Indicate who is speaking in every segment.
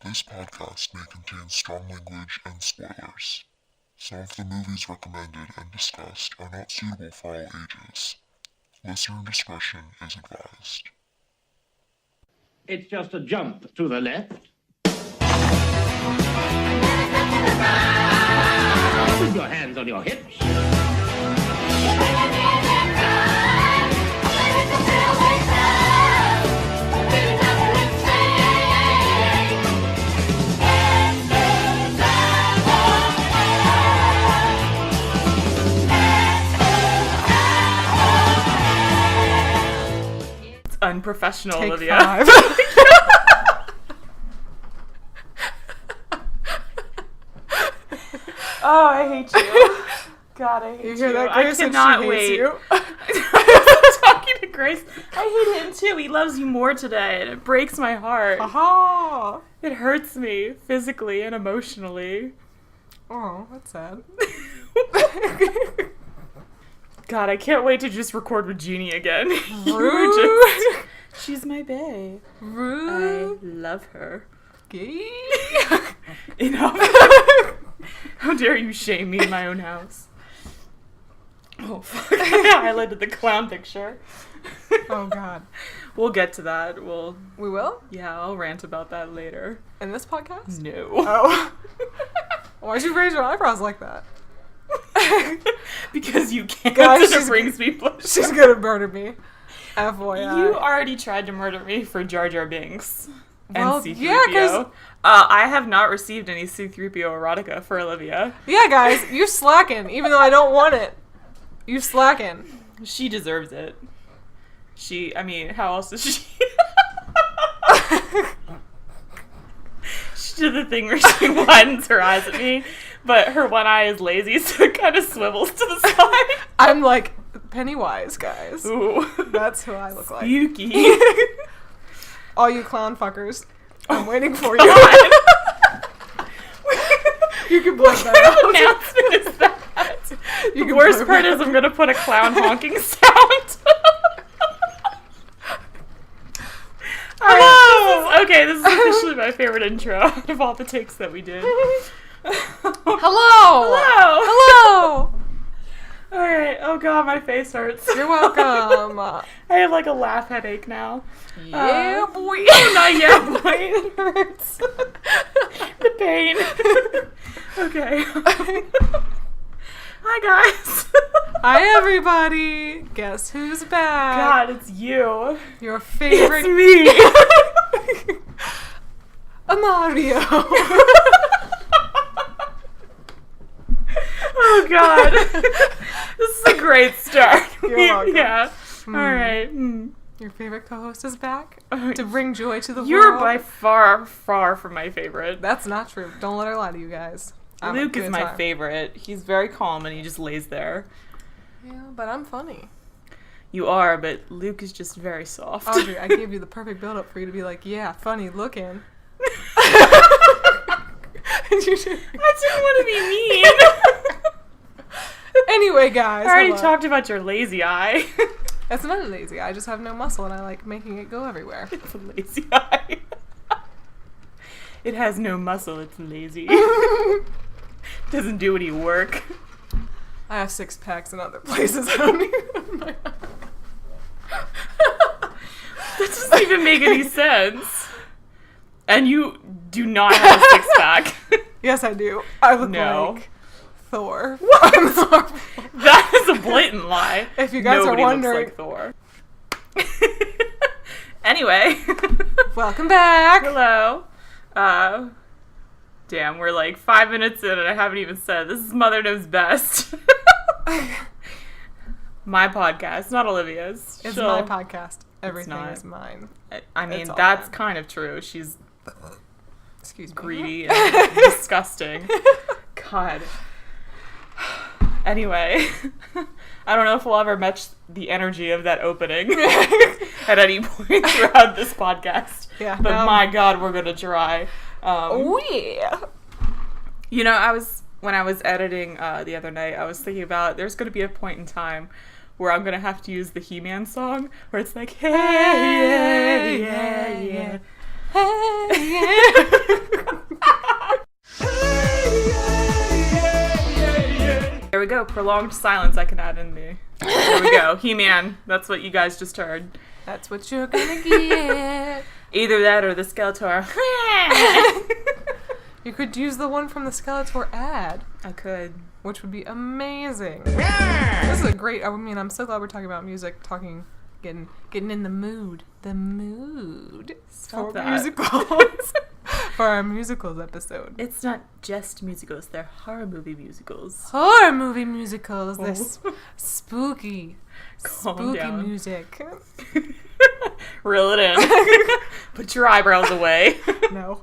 Speaker 1: This podcast may contain strong language and spoilers. Some of the movies recommended and discussed are not suitable for all ages. Listener discretion is advised.
Speaker 2: It's just a jump to the left. With your hands on your hips.
Speaker 3: Unprofessional,
Speaker 4: Take
Speaker 3: Olivia.
Speaker 4: 5.
Speaker 3: Oh, I hate you. God, I hate you.
Speaker 4: You hear that, Grace?
Speaker 3: I cannot
Speaker 4: She hates
Speaker 3: wait.
Speaker 4: you.
Speaker 3: Talking to Grace, I hate him too. He loves you more today, and it breaks my heart.
Speaker 4: Aha!
Speaker 3: It hurts me physically and emotionally.
Speaker 4: Oh, that's sad.
Speaker 3: God, I can't wait to just record with Jeannie again.
Speaker 4: Rude.
Speaker 3: She's my bae. I
Speaker 4: Rude.
Speaker 3: love her.
Speaker 4: Gay.
Speaker 3: Enough. How dare you shame me in my own house? Oh, fuck. I highlighted the clown picture.
Speaker 4: Oh, God.
Speaker 3: We'll get to that.
Speaker 4: We will?
Speaker 3: Yeah, I'll rant about that later.
Speaker 4: In this podcast?
Speaker 3: No.
Speaker 4: Oh. Why'd you raise your eyebrows like that?
Speaker 3: Because you can't.
Speaker 4: Guys,
Speaker 3: It brings me pleasure.
Speaker 4: She's gonna murder me. FYI.
Speaker 3: You already tried to murder me for Jar Jar Binks.
Speaker 4: Well,
Speaker 3: and C-3PO.
Speaker 4: yeah, 'cause-
Speaker 3: I have not received any C-3PO erotica for Olivia.
Speaker 4: Yeah, guys, you're slacking, even though I don't want it. You slacking.
Speaker 3: She deserves it. How else is she? She did the thing where she widens her eyes at me, but her one eye is lazy, so it kind of swivels to the side.
Speaker 4: I'm like Pennywise, guys.
Speaker 3: Ooh.
Speaker 4: That's who I look like.
Speaker 3: Spooky.
Speaker 4: All you clown fuckers, I'm waiting for
Speaker 3: God.
Speaker 4: you. You can blame that
Speaker 3: What
Speaker 4: out.
Speaker 3: announcement is that?
Speaker 4: You
Speaker 3: The
Speaker 4: can
Speaker 3: worst
Speaker 4: blame
Speaker 3: part
Speaker 4: that
Speaker 3: is I'm gonna put a clown honking sound. Hello! This is officially my favorite intro out of all the takes that we did.
Speaker 4: Hello!
Speaker 3: Hello!
Speaker 4: Hello!
Speaker 3: Alright, oh god, my face hurts.
Speaker 4: You're welcome.
Speaker 3: I have like a laugh headache now.
Speaker 4: Yeah, boy.
Speaker 3: Oh, not yet, boy. It hurts. The pain. Okay. Hi, guys.
Speaker 4: Hi, everybody. Guess who's back?
Speaker 3: God, it's you.
Speaker 4: Your favorite.
Speaker 3: It's me.
Speaker 4: Mario.
Speaker 3: Oh, God. This is a great start.
Speaker 4: You're welcome.
Speaker 3: Yeah. All right.
Speaker 4: Your favorite co-host is back to bring joy to the
Speaker 3: You're
Speaker 4: world.
Speaker 3: by far, far from my favorite.
Speaker 4: That's not true. Don't let her lie to you guys. I'm a
Speaker 3: Luke is
Speaker 4: good
Speaker 3: my
Speaker 4: time.
Speaker 3: favorite. He's very calm and he just lays there.
Speaker 4: Yeah, but I'm funny.
Speaker 3: You are, but Luke is just very soft.
Speaker 4: Audrey, I gave you the perfect build-up for you to be like, yeah, funny looking.
Speaker 3: I didn't want to be mean.
Speaker 4: Anyway, guys.
Speaker 3: I already
Speaker 4: hello.
Speaker 3: talked about your lazy eye.
Speaker 4: That's not lazy. I just have no muscle and I like making it go everywhere.
Speaker 3: It's a lazy eye. It has no muscle, it's lazy. Doesn't do any work.
Speaker 4: I have 6 packs in other places. I don't even.
Speaker 3: That doesn't even make any sense. And you do not have a 6-pack.
Speaker 4: Yes, I do. I look
Speaker 3: No.
Speaker 4: like Thor.
Speaker 3: What? That is a blatant lie.
Speaker 4: If you guys
Speaker 3: Nobody
Speaker 4: are wondering.
Speaker 3: looks like Thor. Anyway.
Speaker 4: Welcome back.
Speaker 3: Hello. Damn, we're like 5 minutes in and I haven't even said this is Mother Knows Best. My podcast, not Olivia's.
Speaker 4: It's
Speaker 3: She'll-
Speaker 4: my podcast. Everything
Speaker 3: not.
Speaker 4: is mine.
Speaker 3: I mean,
Speaker 4: It's all
Speaker 3: that's
Speaker 4: mine.
Speaker 3: kind of true. She's
Speaker 4: Excuse me.
Speaker 3: greedy and disgusting. God. Anyway, I don't know if we'll ever match the energy of that opening at any point throughout this podcast.
Speaker 4: Yeah,
Speaker 3: But
Speaker 4: no.
Speaker 3: my God, we're gonna try.
Speaker 4: Oh yeah.
Speaker 3: You know, when I was editing the other night, I was thinking about there's gonna be a point in time where I'm gonna have to use the He-Man song where it's like, hey, yeah, yeah, yeah.
Speaker 4: Hey, yeah.
Speaker 3: There we go. Prolonged silence I can add in the... There we go. He-Man. That's what you guys just heard.
Speaker 4: That's what you're gonna get.
Speaker 3: Either that or the Skeletor.
Speaker 4: You could use the one from the Skeletor ad,
Speaker 3: I could.
Speaker 4: which would be amazing. This is a great... I mean, I'm so glad we're talking about music, getting in the mood. The mood.
Speaker 3: Stop
Speaker 4: For
Speaker 3: that.
Speaker 4: musicals. For our musicals episode.
Speaker 3: It's not just musicals. They're horror movie musicals.
Speaker 4: Horror movie musicals.
Speaker 3: Oh.
Speaker 4: This spooky,
Speaker 3: Calm
Speaker 4: spooky
Speaker 3: down.
Speaker 4: music.
Speaker 3: Reel it in. Put your eyebrows away.
Speaker 4: No.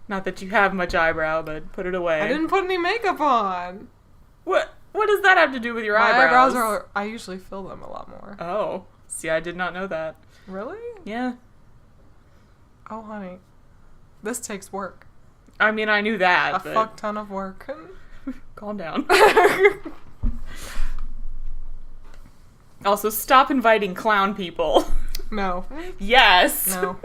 Speaker 3: Not that you have much eyebrow, but put it away.
Speaker 4: I didn't put any makeup on.
Speaker 3: What does that have to do with your
Speaker 4: My
Speaker 3: eyebrows?
Speaker 4: eyebrows are... I usually fill them a lot more.
Speaker 3: Oh. See, I did not know that.
Speaker 4: Really?
Speaker 3: Yeah.
Speaker 4: Oh, honey. This takes work.
Speaker 3: I mean, I knew that,
Speaker 4: A
Speaker 3: but...
Speaker 4: fuck ton of work.
Speaker 3: Calm down. Also, stop inviting clown people.
Speaker 4: No.
Speaker 3: Yes.
Speaker 4: No.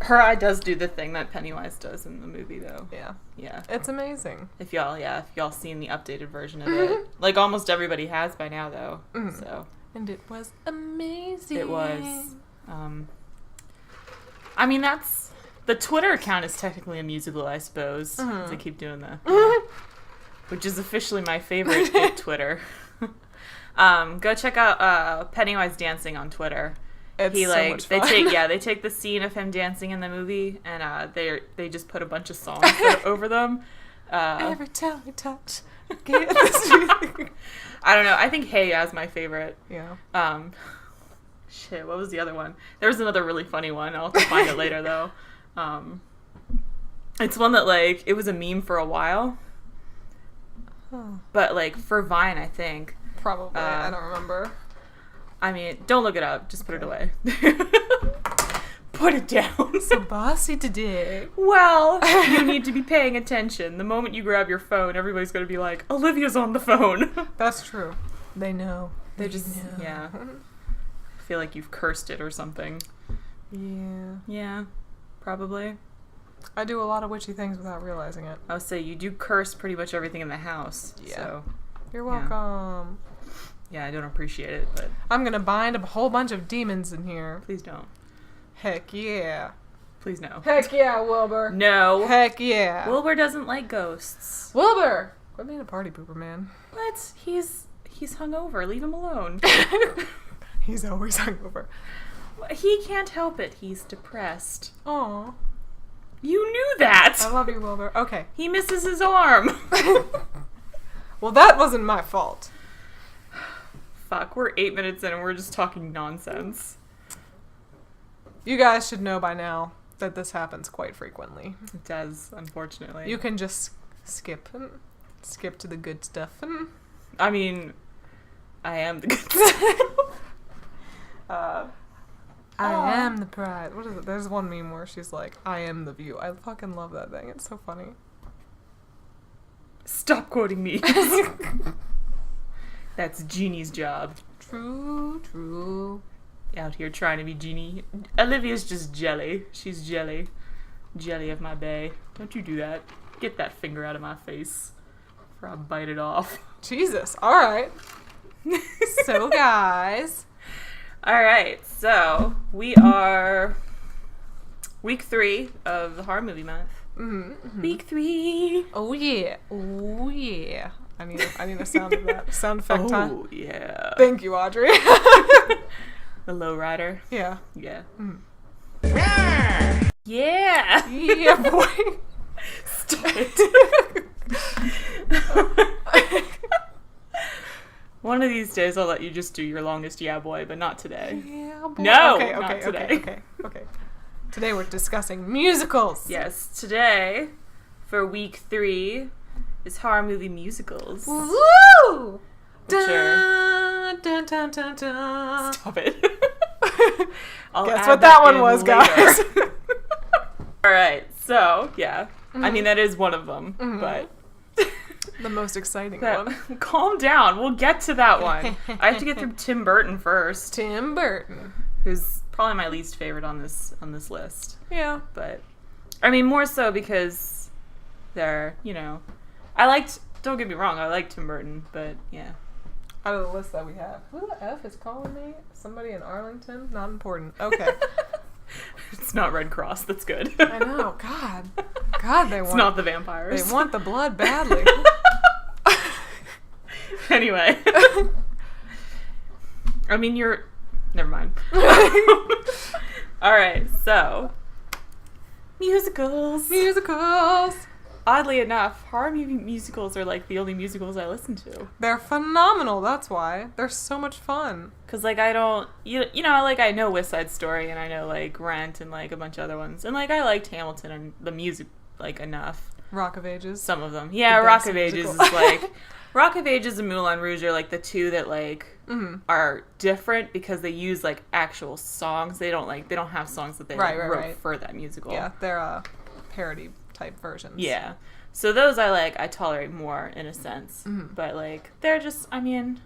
Speaker 3: Her eye does do the thing that Pennywise does in the movie, though.
Speaker 4: Yeah.
Speaker 3: Yeah.
Speaker 4: It's amazing.
Speaker 3: If y'all seen the updated version of it. Like, almost everybody has by now, though.
Speaker 4: Mhm.
Speaker 3: So,
Speaker 4: And it was amazing.
Speaker 3: it was. I mean, that's... The Twitter account is technically a musical, I suppose. 'Cause they keep doing that. Which is officially my favorite bit Twitter. Go check out Pennywise dancing on Twitter.
Speaker 4: It's
Speaker 3: He
Speaker 4: so
Speaker 3: like
Speaker 4: much
Speaker 3: they
Speaker 4: fun.
Speaker 3: they take the scene of him dancing in the movie and they just put a bunch of songs over them.
Speaker 4: Every time we touch, get this feeling.
Speaker 3: I don't know. I think Hey Ya's my favorite.
Speaker 4: Yeah.
Speaker 3: Shit, what was the other one? There was another really funny one. I'll have to find it later though. It's one that like it was a meme for a while, but like for Vine, I think.
Speaker 4: Probably. I don't remember.
Speaker 3: I mean, don't look it up. Just put it away. Put it down.
Speaker 4: So bossy today.
Speaker 3: Well, you need to be paying attention. The moment you grab your phone, everybody's going to be like, Olivia's on the phone.
Speaker 4: That's true. They know.
Speaker 3: They just,
Speaker 4: know.
Speaker 3: yeah. I feel like you've cursed it or something.
Speaker 4: Yeah.
Speaker 3: Yeah, probably.
Speaker 4: I do a lot of witchy things without realizing it.
Speaker 3: I would say you do curse pretty much everything in the house.
Speaker 4: Yeah.
Speaker 3: So,
Speaker 4: You're
Speaker 3: Yeah.
Speaker 4: welcome.
Speaker 3: yeah, I don't appreciate it, but
Speaker 4: I'm gonna bind a whole bunch of demons in here.
Speaker 3: please don't.
Speaker 4: Heck yeah.
Speaker 3: Please no.
Speaker 4: Heck yeah, Wilbur.
Speaker 3: No.
Speaker 4: Heck yeah.
Speaker 3: Wilbur doesn't like ghosts.
Speaker 4: Wilbur! Quit being a party pooper, man.
Speaker 3: What? He's hungover. Leave him alone.
Speaker 4: He's always hungover.
Speaker 3: He can't help it. He's depressed.
Speaker 4: Aw.
Speaker 3: You knew that.
Speaker 4: I love you, Wilbur. Okay.
Speaker 3: He misses his arm.
Speaker 4: Well, that wasn't my fault.
Speaker 3: Fuck, we're 8 minutes in and we're just talking nonsense.
Speaker 4: You guys should know by now that this happens quite frequently.
Speaker 3: It does, unfortunately.
Speaker 4: You can just skip to the good stuff.
Speaker 3: I mean, I am the good
Speaker 4: I am the pride. What is it? There's one meme where she's like, I am the view. I fucking love that thing. It's so funny.
Speaker 3: Stop quoting me. That's Jeannie's job.
Speaker 4: True, true.
Speaker 3: Out here trying to be Jeannie. Olivia's just jelly. She's jelly. Jelly of my bay. Don't you do that. Get that finger out of my face. Before I bite it off.
Speaker 4: Jesus. All right. So, guys.
Speaker 3: Alright, so we are week 3 of the horror movie month.
Speaker 4: Mm-hmm.
Speaker 3: Week 3.
Speaker 4: Oh, yeah. Oh, yeah. I need a sound of that. Sound effect time.
Speaker 3: Oh, yeah.
Speaker 4: Thank you, Audrey.
Speaker 3: The lowrider.
Speaker 4: Yeah.
Speaker 3: Yeah.
Speaker 4: Mm.
Speaker 3: Yeah.
Speaker 4: Yeah, boy.
Speaker 3: Stop it. One of these days I'll let you just do your longest yeah boy, but not today.
Speaker 4: Yeah, boy.
Speaker 3: No,
Speaker 4: okay,
Speaker 3: not
Speaker 4: okay,
Speaker 3: today.
Speaker 4: Okay. Today we're discussing musicals.
Speaker 3: Yes, today, for week 3, is horror movie musicals.
Speaker 4: Woo!
Speaker 3: Which
Speaker 4: Dun, dun, dun, dun, dun.
Speaker 3: Stop it. I'll
Speaker 4: Guess
Speaker 3: add
Speaker 4: what that one
Speaker 3: in
Speaker 4: was,
Speaker 3: later.
Speaker 4: guys.
Speaker 3: Alright, so, yeah. I mean, that is one of them, but...
Speaker 4: The most exciting one.
Speaker 3: Calm down. We'll get to that one. I have to get through Tim Burton first,
Speaker 4: Tim Burton.
Speaker 3: who's probably my least favorite on this list.
Speaker 4: Yeah.
Speaker 3: But I mean, more so because they're, I liked don't get me wrong, I like Tim Burton, but yeah.
Speaker 4: Out of the list that we have, who the F is calling me? Somebody in Arlington? Not important. Okay.
Speaker 3: It's not Red Cross. That's good.
Speaker 4: I know. God, they want.
Speaker 3: It's not the vampires.
Speaker 4: They want the blood badly.
Speaker 3: Anyway. I mean, never mind. All right, so musicals. Oddly enough, horror movie musicals are like the only musicals I listen to.
Speaker 4: They're phenomenal. That's why they're so much fun.
Speaker 3: Cause like I don't, like I know West Side Story and I know like Rent and like a bunch of other ones, and like I liked Hamilton and the music like enough.
Speaker 4: Rock of Ages.
Speaker 3: Some of them, yeah. Rock of Ages is like Rock of Ages and Moulin Rouge are like the two that like are different because they use like actual songs. They don't have songs that they wrote for that musical.
Speaker 4: Yeah, they're parody type versions.
Speaker 3: Yeah. So those I tolerate more in a sense. But like they're just, I mean,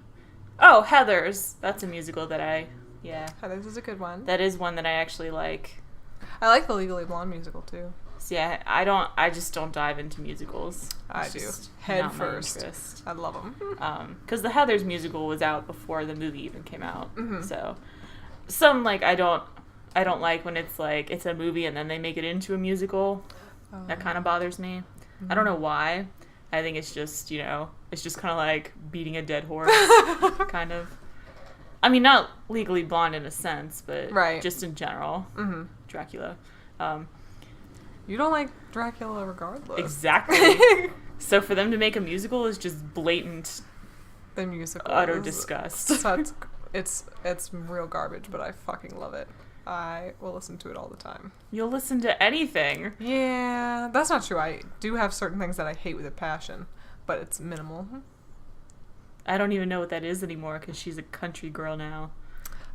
Speaker 3: Heathers. That's a musical that
Speaker 4: Heathers is a good one.
Speaker 3: That is one that I actually like.
Speaker 4: I like the Legally Blonde musical too.
Speaker 3: So yeah, I just don't dive into musicals.
Speaker 4: I do. Head first. I love them.
Speaker 3: Because the Heathers musical was out before the movie even came out. So some like I don't like when it's like it's a movie and then they make it into a musical. That kind of bothers me. I don't know why. I think it's just, it's just kind of like beating a dead horse, kind of. I mean, not Legally Blonde in a sense, but just in general. Dracula.
Speaker 4: You don't like Dracula regardless.
Speaker 3: Exactly. So for them to make a musical is just blatant,
Speaker 4: the musical
Speaker 3: utter disgust.
Speaker 4: So it's real garbage, but I fucking love it. I will listen to it all the time.
Speaker 3: You'll listen to anything.
Speaker 4: Yeah, that's not true. I do have certain things that I hate with a passion, but it's minimal.
Speaker 3: I don't even know what that is anymore because she's a country girl now.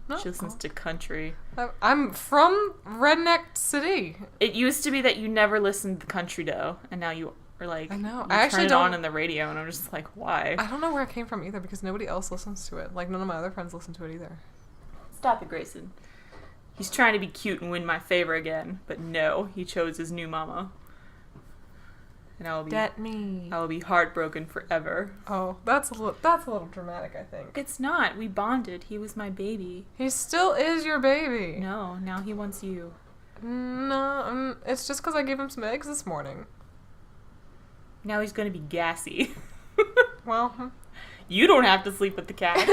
Speaker 4: No,
Speaker 3: she listens to country.
Speaker 4: I'm from Redneck City.
Speaker 3: It used to be that you never listened to country though, and now you are like,
Speaker 4: I know.
Speaker 3: You
Speaker 4: I actually
Speaker 3: turn it
Speaker 4: don't
Speaker 3: on in the radio, and I'm just like, why?
Speaker 4: I don't know where it came from either because nobody else listens to it. Like none of my other friends listen to it either.
Speaker 3: Stop it, Grayson. He's trying to be cute and win my favor again, but no, he chose his new mama. And I will be heartbroken forever.
Speaker 4: Oh, that's a little dramatic, I think.
Speaker 3: It's not. We bonded. He was my baby.
Speaker 4: He still is your baby.
Speaker 3: No, now he wants you.
Speaker 4: No, it's just because I gave him some eggs this morning.
Speaker 3: Now he's going to be gassy.
Speaker 4: Well,
Speaker 3: you don't have to sleep with the cats.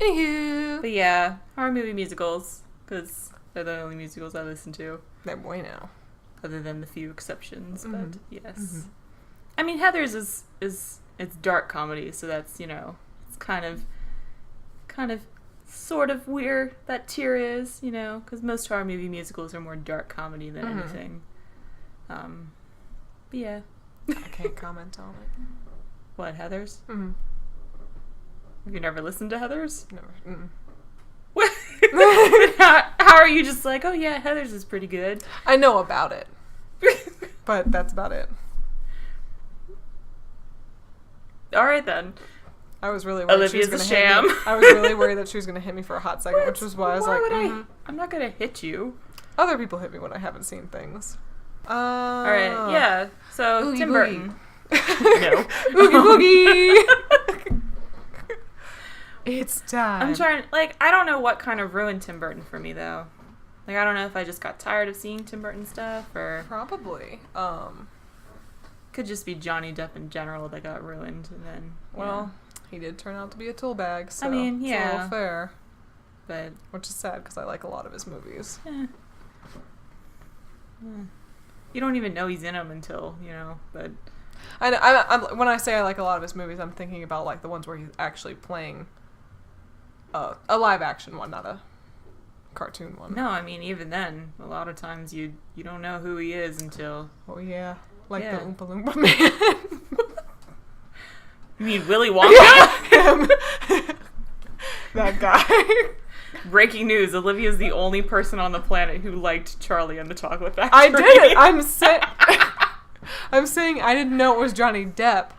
Speaker 4: Anywho.
Speaker 3: But yeah, horror movie musicals, because they're the only musicals I listen to.
Speaker 4: They're bueno.
Speaker 3: Other than the few exceptions, but yes. I mean, Heathers is it's dark comedy, so that's, it's kind of sort of where that tier is, because most horror movie musicals are more dark comedy than anything. But yeah.
Speaker 4: I can't comment on it.
Speaker 3: What, Heathers? Have you never listened to Heathers?
Speaker 4: Never.
Speaker 3: What? How are you just like, oh yeah, Heathers is pretty good?
Speaker 4: I know about it. But that's about it.
Speaker 3: Alright then.
Speaker 4: I was really worried
Speaker 3: Olivia's
Speaker 4: she was
Speaker 3: a
Speaker 4: gonna
Speaker 3: sham.
Speaker 4: hit me. I was really worried that she was going to hit me for a hot second, which was why I was
Speaker 3: I'm not going to hit you.
Speaker 4: Other people hit me when I haven't seen things.
Speaker 3: Alright, yeah. So,
Speaker 4: Oogie
Speaker 3: Tim
Speaker 4: boogie.
Speaker 3: Burton. No.
Speaker 4: Oogie boogie! It's time.
Speaker 3: I'm trying, I don't know what kind of ruined Tim Burton for me, though. I don't know if I just got tired of seeing Tim Burton stuff, or...
Speaker 4: Probably.
Speaker 3: Could just be Johnny Depp in general that got ruined, and then...
Speaker 4: Well, he did turn out to be a tool bag, so
Speaker 3: I mean, yeah.
Speaker 4: it's a little fair.
Speaker 3: But...
Speaker 4: Which is sad, because I like a lot of his movies.
Speaker 3: You don't even know he's in them until, but...
Speaker 4: When I say I like a lot of his movies, I'm thinking about, the ones where he's actually playing a live-action one, not a cartoon one.
Speaker 3: No, I mean, even then, a lot of times you don't know who he is until...
Speaker 4: Oh, yeah. The Oompa Loompa Man.
Speaker 3: You mean Willy Wonka?
Speaker 4: Him. That guy.
Speaker 3: Breaking news, Olivia's the only person on the planet who liked Charlie and the Chocolate Factory.
Speaker 4: I did. I'm saying I didn't know it was Johnny Depp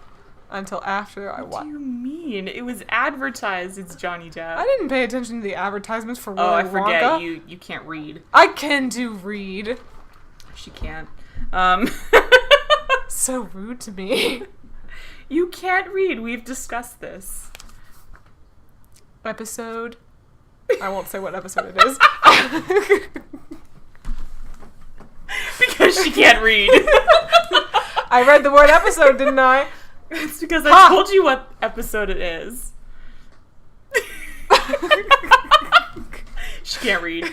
Speaker 4: until after I watched.
Speaker 3: What do you mean? It was advertised it's Johnny Depp.
Speaker 4: I didn't pay attention to the advertisements for Willy Wonka.
Speaker 3: Oh, I forget. You can't read.
Speaker 4: I can do read.
Speaker 3: She can't.
Speaker 4: so rude to me.
Speaker 3: You can't read. We've discussed this.
Speaker 4: Episode. I won't say what episode it is.
Speaker 3: Because she can't read.
Speaker 4: I read the word episode, didn't I?
Speaker 3: It's because I told you what episode it is. She can't read.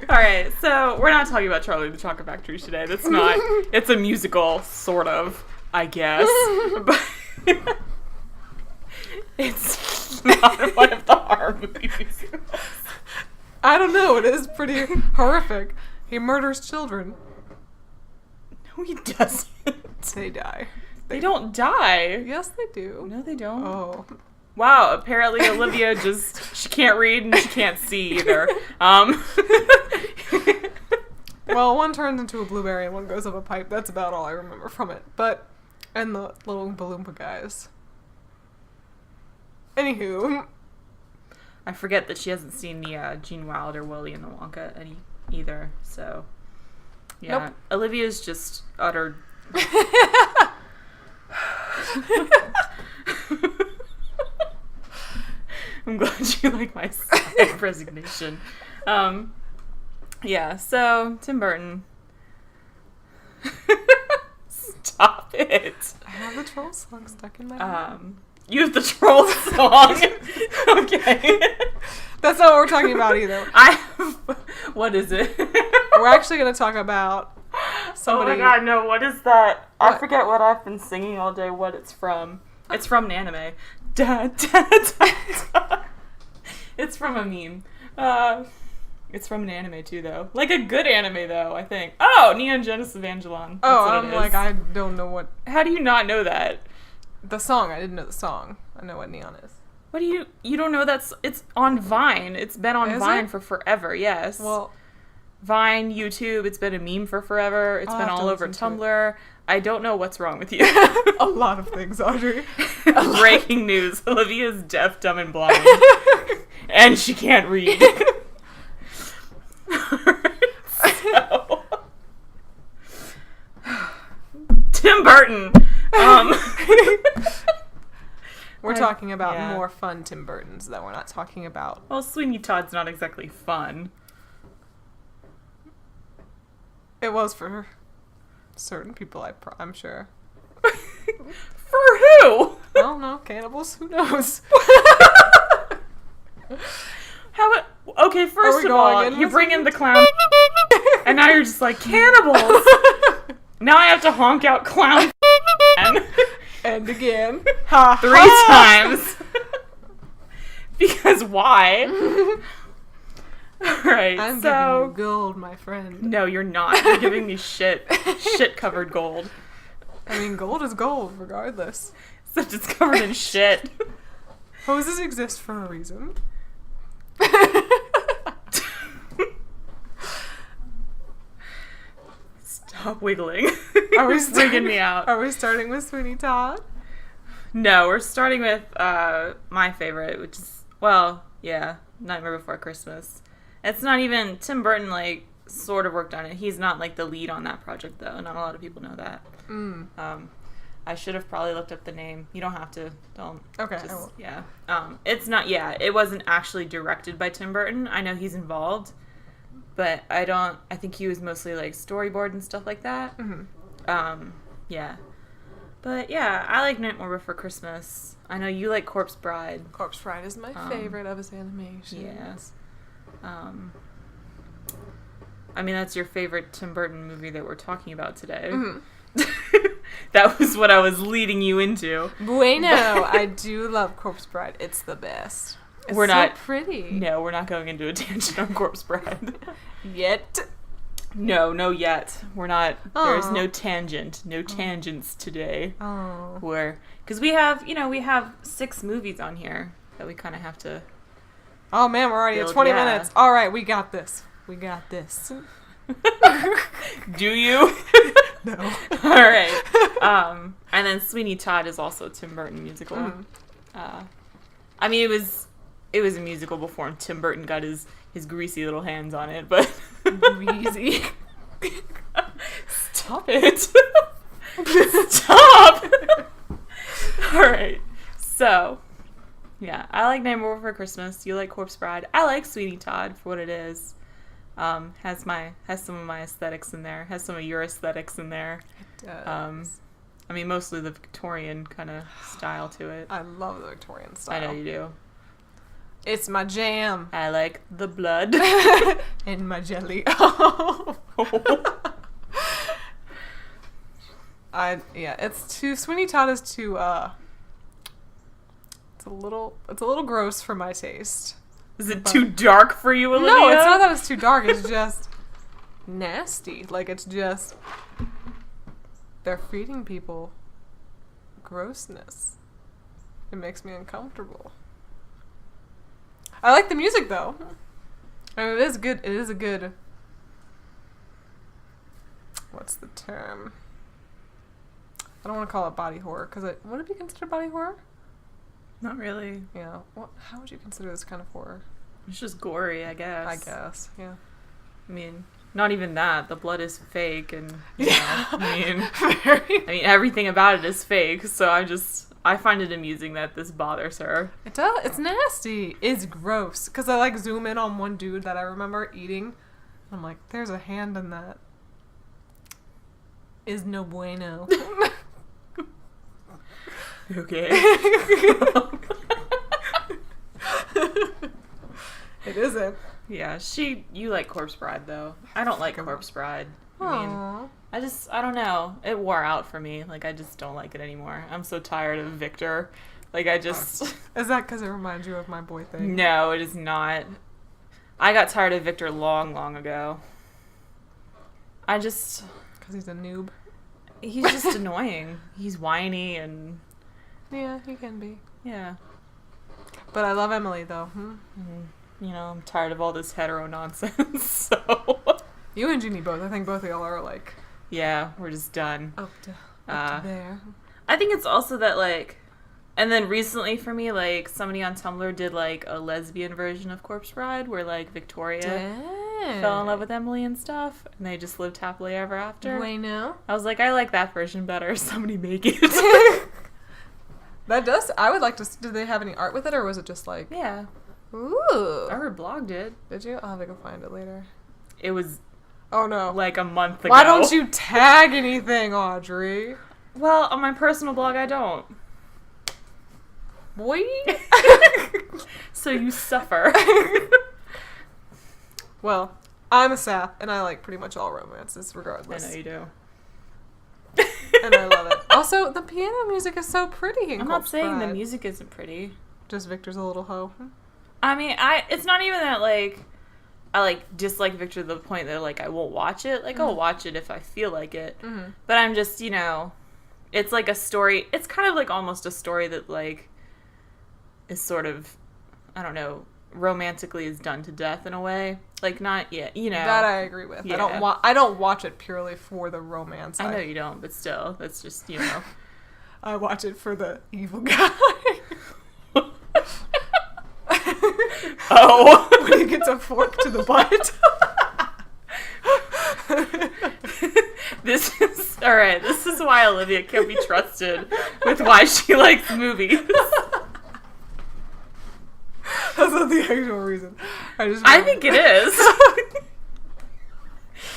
Speaker 3: Alright, so we're not talking about Charlie and the Chocolate Factory today. That's not. It's a musical, sort of, I guess. But it's not one of the horror movie musicals.
Speaker 4: I don't know. It is pretty horrific. He murders children.
Speaker 3: No, he doesn't.
Speaker 4: They die.
Speaker 3: They don't die.
Speaker 4: Yes, they do.
Speaker 3: No, they don't.
Speaker 4: Oh.
Speaker 3: Wow, apparently Olivia she can't read and she can't see either.
Speaker 4: Well, one turns into a blueberry and one goes up a pipe. That's about all I remember from it. And the little Balloompa guys. Anywho.
Speaker 3: I forget that she hasn't seen the Gene Wilder Willy and the Wonka either, so. Yeah.
Speaker 4: Nope.
Speaker 3: Olivia's just utter. I'm glad you like my sigh of resignation. Yeah, so Tim Burton. Stop it.
Speaker 4: I have the troll song stuck in my head.
Speaker 3: You have the troll song. Okay.
Speaker 4: That's not what we're talking about either.
Speaker 3: What is it?
Speaker 4: We're actually going to talk about somebody.
Speaker 3: Oh my god, no, what is that?
Speaker 4: What?
Speaker 3: I forget what I've been singing all day, what it's from. It's from an anime. Da, da, da, da. It's from a meme. It's from an anime too, though. Like a good anime, though, I think. Oh, Neon Genesis Evangelion. That's
Speaker 4: Oh,
Speaker 3: what
Speaker 4: I'm
Speaker 3: it is.
Speaker 4: like, I don't know what.
Speaker 3: How do you not know that?
Speaker 4: The song, I didn't know the song. I know what Neon is.
Speaker 3: What do you don't know it's on Vine. It's been on
Speaker 4: Is
Speaker 3: Vine
Speaker 4: it?
Speaker 3: for forever, yes.
Speaker 4: Well,
Speaker 3: Vine, YouTube, it's been a meme for forever. It's
Speaker 4: I'll
Speaker 3: been
Speaker 4: have to
Speaker 3: all over
Speaker 4: listen to
Speaker 3: Tumblr. I don't know what's wrong with you.
Speaker 4: a lot of things, Audrey.
Speaker 3: Breaking news. Olivia's deaf, dumb, and blind. And she can't read. So. Tim Burton.
Speaker 4: We're talking about
Speaker 3: yeah.
Speaker 4: more fun Tim Burtons, though. We're not talking about.
Speaker 3: Well, Sweeney Todd's not exactly fun.
Speaker 4: It was for certain people, I'm sure.
Speaker 3: For who?
Speaker 4: I don't know. Cannibals? Who knows?
Speaker 3: How it? Okay, first
Speaker 4: we
Speaker 3: of all,
Speaker 4: going in
Speaker 3: you
Speaker 4: with
Speaker 3: bring in the clown, and now you're just like cannibals. Now I have to honk out clown
Speaker 4: And again. Ha,
Speaker 3: 3
Speaker 4: ha!
Speaker 3: times. Because why? Alright,
Speaker 4: I'm giving
Speaker 3: so...
Speaker 4: you gold, my friend.
Speaker 3: No, you're not. You're giving me shit. Shit-covered gold.
Speaker 4: I mean, gold is gold, regardless.
Speaker 3: Except it's covered in shit.
Speaker 4: Hoses exist for a reason.
Speaker 3: Stop wiggling.
Speaker 4: Are we
Speaker 3: Wigging me out.
Speaker 4: Are we starting with Sweeney Todd?
Speaker 3: No, we're starting with my favorite, which is, well, yeah, Nightmare Before Christmas. It's not even, Tim Burton, like, sort of worked on it. He's not, like, the lead on that project, though. Not a lot of people know that. I should have probably looked up the name. You don't have to. Don't.
Speaker 4: Okay,
Speaker 3: Just,
Speaker 4: I won't.
Speaker 3: yeah. It's not, yeah, it wasn't actually directed by Tim Burton. I know he's involved, but I think he was mostly, like, storyboard and stuff like that. Yeah. But, yeah, I like Nightmare Before Christmas. I know you like Corpse Bride.
Speaker 4: Corpse Bride is my favorite of his animations.
Speaker 3: Yes. I mean, that's your favorite Tim Burton movie that we're talking about today. That was what I was leading you into.
Speaker 4: Bueno, I do love Corpse Bride. It's the best. It's
Speaker 3: We're not
Speaker 4: so pretty.
Speaker 3: No, we're not going into a tangent on Corpse Bride.
Speaker 4: Yet.
Speaker 3: No, yet. We're not. There's
Speaker 4: Aw.
Speaker 3: no tangent. No tangents today.
Speaker 4: Oh.
Speaker 3: Because we have 6 movies on here that we kind of have to.
Speaker 4: Oh man, we're already at
Speaker 3: Build,
Speaker 4: 20
Speaker 3: yeah.
Speaker 4: minutes. All right, we got this. We got this.
Speaker 3: Do you?
Speaker 4: No.
Speaker 3: All right. And then Sweeney Todd is also a Tim Burton musical. I mean, it was a musical before Tim Burton got his greasy little hands on it, but
Speaker 4: Greasy.
Speaker 3: Stop it. Stop. All right. So, yeah, I like Nightmare Before Christmas. You like Corpse Bride. I like Sweeney Todd for what it is. Has some of my aesthetics in there. Has some of your aesthetics in there.
Speaker 4: It does.
Speaker 3: I mean, mostly the Victorian kind of style to it.
Speaker 4: I love the Victorian style.
Speaker 3: I know you do.
Speaker 4: It's my jam.
Speaker 3: I like the blood.
Speaker 4: And my jelly. It's too Sweeney Todd is too it's a little gross for my taste.
Speaker 3: Is it too dark for you, Olivia?
Speaker 4: No, it's not that it's too dark, it's just nasty. Like, it's just they're feeding people grossness. It makes me uncomfortable. I like the music though. I mean, it is good. It is a good. What's the term? I don't want to call it body horror because would it be considered body horror?
Speaker 3: Not really.
Speaker 4: Yeah. How would you consider this kind of horror?
Speaker 3: It's just gory, I guess.
Speaker 4: I guess. Yeah.
Speaker 3: I mean, not even that. The blood is fake, and you
Speaker 4: Yeah.
Speaker 3: know, I mean, everything about it is fake. So I find it amusing that this bothers her.
Speaker 4: It does. It's nasty. It's gross. Because I like zoom in on one dude that I remember eating. I'm like, there's a hand in that. Is no bueno.
Speaker 3: Okay.
Speaker 4: It isn't.
Speaker 3: Yeah, you like Corpse Bride though. I don't like Corpse Bride. I mean,
Speaker 4: Aww.
Speaker 3: I don't know. It wore out for me. Like, I just don't like it anymore. I'm so tired of Victor. Like, I just...
Speaker 4: Is that because it reminds you of my boy thing?
Speaker 3: No, it is not. I got tired of Victor long, long ago.
Speaker 4: Because he's a noob.
Speaker 3: He's just annoying. He's whiny and...
Speaker 4: Yeah, he can be.
Speaker 3: Yeah.
Speaker 4: But I love Emily, though.
Speaker 3: You know, I'm tired of all this hetero nonsense, so...
Speaker 4: You and Jeannie both. I think both of y'all are, like...
Speaker 3: Yeah, we're just done.
Speaker 4: Up to there.
Speaker 3: I think it's also that, like... And then recently for me, like, somebody on Tumblr did, like, a lesbian version of Corpse Bride where, like, Victoria fell in love with Emily and stuff, and they just lived happily ever after.
Speaker 4: Bueno.
Speaker 3: I was like, I like that version better. Somebody make it.
Speaker 4: That does... I would like to... Did they have any art with it, or was it just, like...
Speaker 3: Yeah.
Speaker 4: Ooh.
Speaker 3: I heard blog did.
Speaker 4: Did you? I'll have to go find it later.
Speaker 3: It was,
Speaker 4: Oh, no.
Speaker 3: like, a month ago.
Speaker 4: Why don't you tag anything, Audrey?
Speaker 3: Well, on my personal blog, I don't.
Speaker 4: Boy.
Speaker 3: So you suffer.
Speaker 4: Well, I'm a sap, and I like pretty much all romances,
Speaker 3: I
Speaker 4: regardless.
Speaker 3: know you do.
Speaker 4: And I love it. Also, the piano music is so pretty in
Speaker 3: I'm not
Speaker 4: Corpse
Speaker 3: saying the
Speaker 4: Bride.
Speaker 3: music isn't pretty.
Speaker 4: Just Victor's a little hoe.
Speaker 3: I mean, it's not even that, like, I, like, dislike Victor to the point that, like, I won't watch it. Like, I'll watch it if I feel like it.
Speaker 4: Mm-hmm.
Speaker 3: But I'm just, you know, it's like a story. It's kind of like almost a story that, like, is sort of, I don't know, romantically is done to death in a way. Like, not yet, you know.
Speaker 4: That I agree with.
Speaker 3: Yeah.
Speaker 4: I don't watch it purely for the romance.
Speaker 3: I know you don't, but still, that's just, you know.
Speaker 4: I watch it for the evil guy.
Speaker 3: Oh.
Speaker 4: When he gets a fork to the butt.
Speaker 3: This is why Olivia can't be trusted with why she likes movies.
Speaker 4: That's not the actual reason.
Speaker 3: I think it is.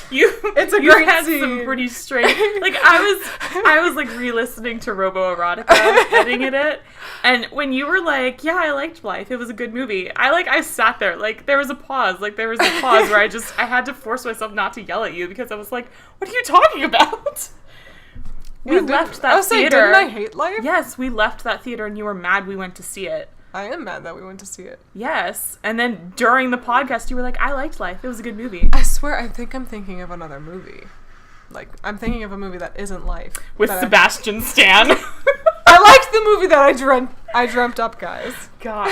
Speaker 4: It's a
Speaker 3: you
Speaker 4: great
Speaker 3: had
Speaker 4: scene.
Speaker 3: some pretty strange. Like, I was like re-listening to Robo Erotica, editing it, and when you were like, "Yeah, I liked Life. It was a good movie." I sat there, like, there was a pause. Like, there was a pause where I had to force myself not to yell at you because I was like, "What are you talking about?" We left that theater.
Speaker 4: Didn't I hate Life?
Speaker 3: Yes, we left that theater, and you were mad we went to see it.
Speaker 4: I am mad that we went to see it.
Speaker 3: Yes, and then during the podcast, you were like, "I liked Life. It was a good movie."
Speaker 4: I swear, I think I'm thinking of another movie. Like, I'm thinking of a movie that isn't Life.
Speaker 3: With
Speaker 4: that
Speaker 3: Sebastian Stan.
Speaker 4: I liked the movie that I dreamt up, guys.
Speaker 3: God.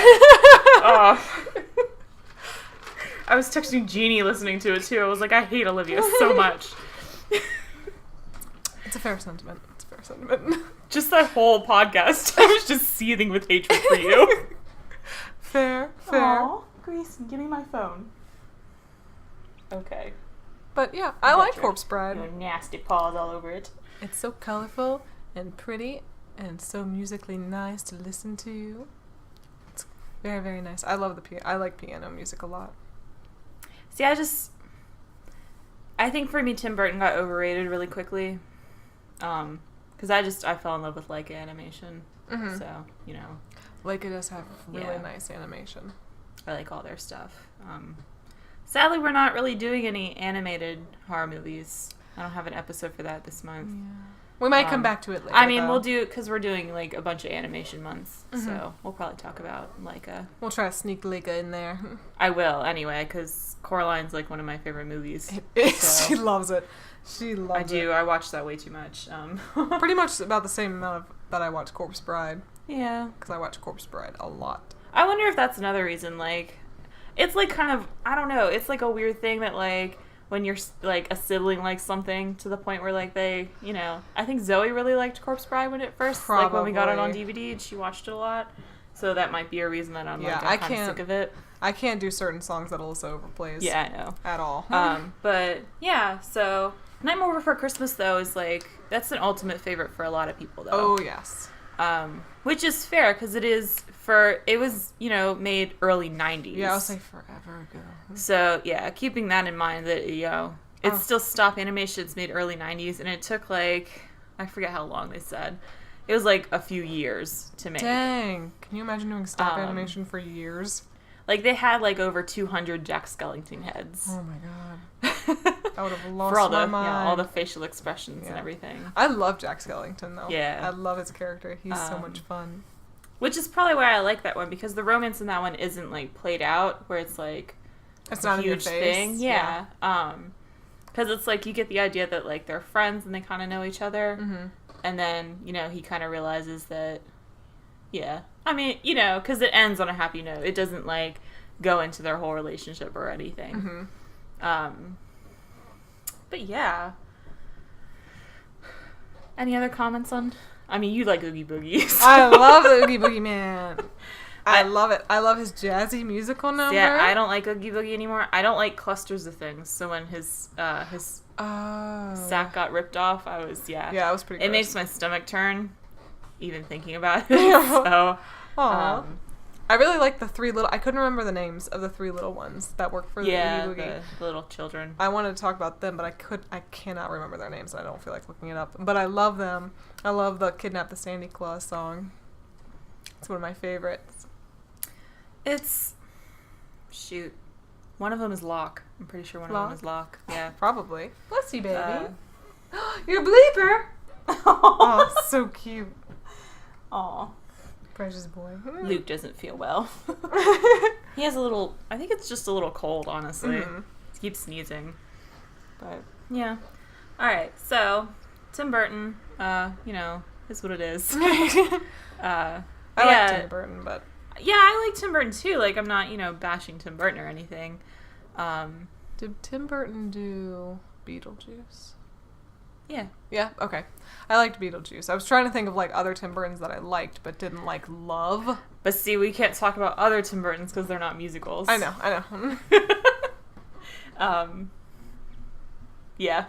Speaker 3: I was texting Jeannie listening to it too. I was like, I hate Olivia so much.
Speaker 4: It's a fair sentiment.
Speaker 3: Just that whole podcast, I was just seething with hatred for you.
Speaker 4: Fair.
Speaker 3: Aw, Grayson, give me my phone. Okay.
Speaker 4: But yeah, I like Corpse Bride.
Speaker 3: Your nasty paws all over it.
Speaker 4: It's so colorful and pretty and so musically nice to listen to. It's very, very nice. I love I like piano music a lot.
Speaker 3: See, I think for me, Tim Burton got overrated really quickly. Because I fell in love with Leica animation.
Speaker 4: Mm-hmm.
Speaker 3: So, you know.
Speaker 4: Leica does have really
Speaker 3: Yeah.
Speaker 4: nice animation.
Speaker 3: I like all their stuff. Sadly, we're not really doing any animated horror movies. I don't have an episode for that this month.
Speaker 4: Yeah. We might come back to it later.
Speaker 3: I mean,
Speaker 4: though.
Speaker 3: we'll do, because we're doing like a bunch of animation months. So we'll probably talk about Leica.
Speaker 4: We'll try to sneak Leica in there.
Speaker 3: I will, anyway, because Coraline's like one of my favorite movies.
Speaker 4: She loves it. She loves it.
Speaker 3: I do. I watch that way too much.
Speaker 4: Pretty much about the same amount that I watch Corpse Bride.
Speaker 3: Yeah.
Speaker 4: Because I watch Corpse Bride a lot.
Speaker 3: I wonder if that's another reason, like, it's like kind of, I don't know, it's like a weird thing that like, when you're like a sibling likes something to the point where like they, you know, I think Zoe really liked Corpse Bride when it first, like when we got it on DVD and she watched it a lot. So that might be a reason that I'm like, I'm kind of sick of it.
Speaker 4: I can't do certain songs that Alyssa overplays.
Speaker 3: Yeah, I know.
Speaker 4: At all.
Speaker 3: But yeah, so Nightmare Before Christmas though is like, that's an ultimate favorite for a lot of people though.
Speaker 4: Oh yes.
Speaker 3: Which is fair because it was, you know, made early 90s.
Speaker 4: Yeah, I'll say forever ago.
Speaker 3: So, yeah, keeping that in mind that, you know, it's still stop animation. It's made early 90s, and it took, like, I forget how long they said. It was, like, a few years to make.
Speaker 4: Dang. Can you imagine doing stop animation for years?
Speaker 3: Like, they had, like, over 200 Jack Skellington heads.
Speaker 4: Oh, my God. I would have lost
Speaker 3: For all
Speaker 4: my mind.
Speaker 3: Yeah, all the facial expressions and everything.
Speaker 4: I love Jack Skellington, though.
Speaker 3: Yeah.
Speaker 4: I love his character. He's so much fun.
Speaker 3: Which is probably why I like that one, because the romance in that one isn't, like, played out, where it's, like,
Speaker 4: it's not a huge
Speaker 3: thing. Yeah. Because it's, like, you get the idea that, like, they're friends and they kind of know each other. Mm-hmm. And then, you know, he kind of realizes that, yeah. I mean, you know, because it ends on a happy note. It doesn't, like, go into their whole relationship or anything. Mm-hmm. But, yeah. Any other comments on... I mean, you like Oogie Boogie. So.
Speaker 4: I love the Oogie Boogie Man. I love it. I love his jazzy musical number.
Speaker 3: Yeah, I don't like Oogie Boogie anymore. I don't like Clusters of Things. So when his sack got ripped off, I was, yeah.
Speaker 4: Yeah, it was pretty gross.
Speaker 3: It makes my stomach turn, even thinking about it. So,
Speaker 4: I really like the three little... I couldn't remember the names of the three little ones that work for the Oogie Boogie.
Speaker 3: The little children.
Speaker 4: I wanted to talk about them, but I cannot remember their names. I don't feel like looking it up. But I love them. I love the Kidnap the Sandy Claus song. It's one of my favorites.
Speaker 3: It's... Shoot. One of them is Locke. I'm pretty sure one of them is Locke. Yeah.
Speaker 4: Probably. Bless you, baby. You're a bleeper! Oh, so cute.
Speaker 3: Aw.
Speaker 4: Precious boy.
Speaker 3: Luke doesn't feel well. He has a little... I think it's just a little cold, honestly.
Speaker 4: Mm-hmm.
Speaker 3: He keeps sneezing. But, yeah. Alright, so... Tim Burton, you know, is what it is.
Speaker 4: I like Tim Burton, but...
Speaker 3: Yeah, I like Tim Burton, too. Like, I'm not, you know, bashing Tim Burton or anything.
Speaker 4: Did Tim Burton do Beetlejuice?
Speaker 3: Yeah.
Speaker 4: Yeah? Okay. I liked Beetlejuice. I was trying to think of, like, other Tim Burtons that I liked, but didn't, like, love.
Speaker 3: But see, we can't talk about other Tim Burtons because they're not musicals.
Speaker 4: I know.
Speaker 3: Yeah.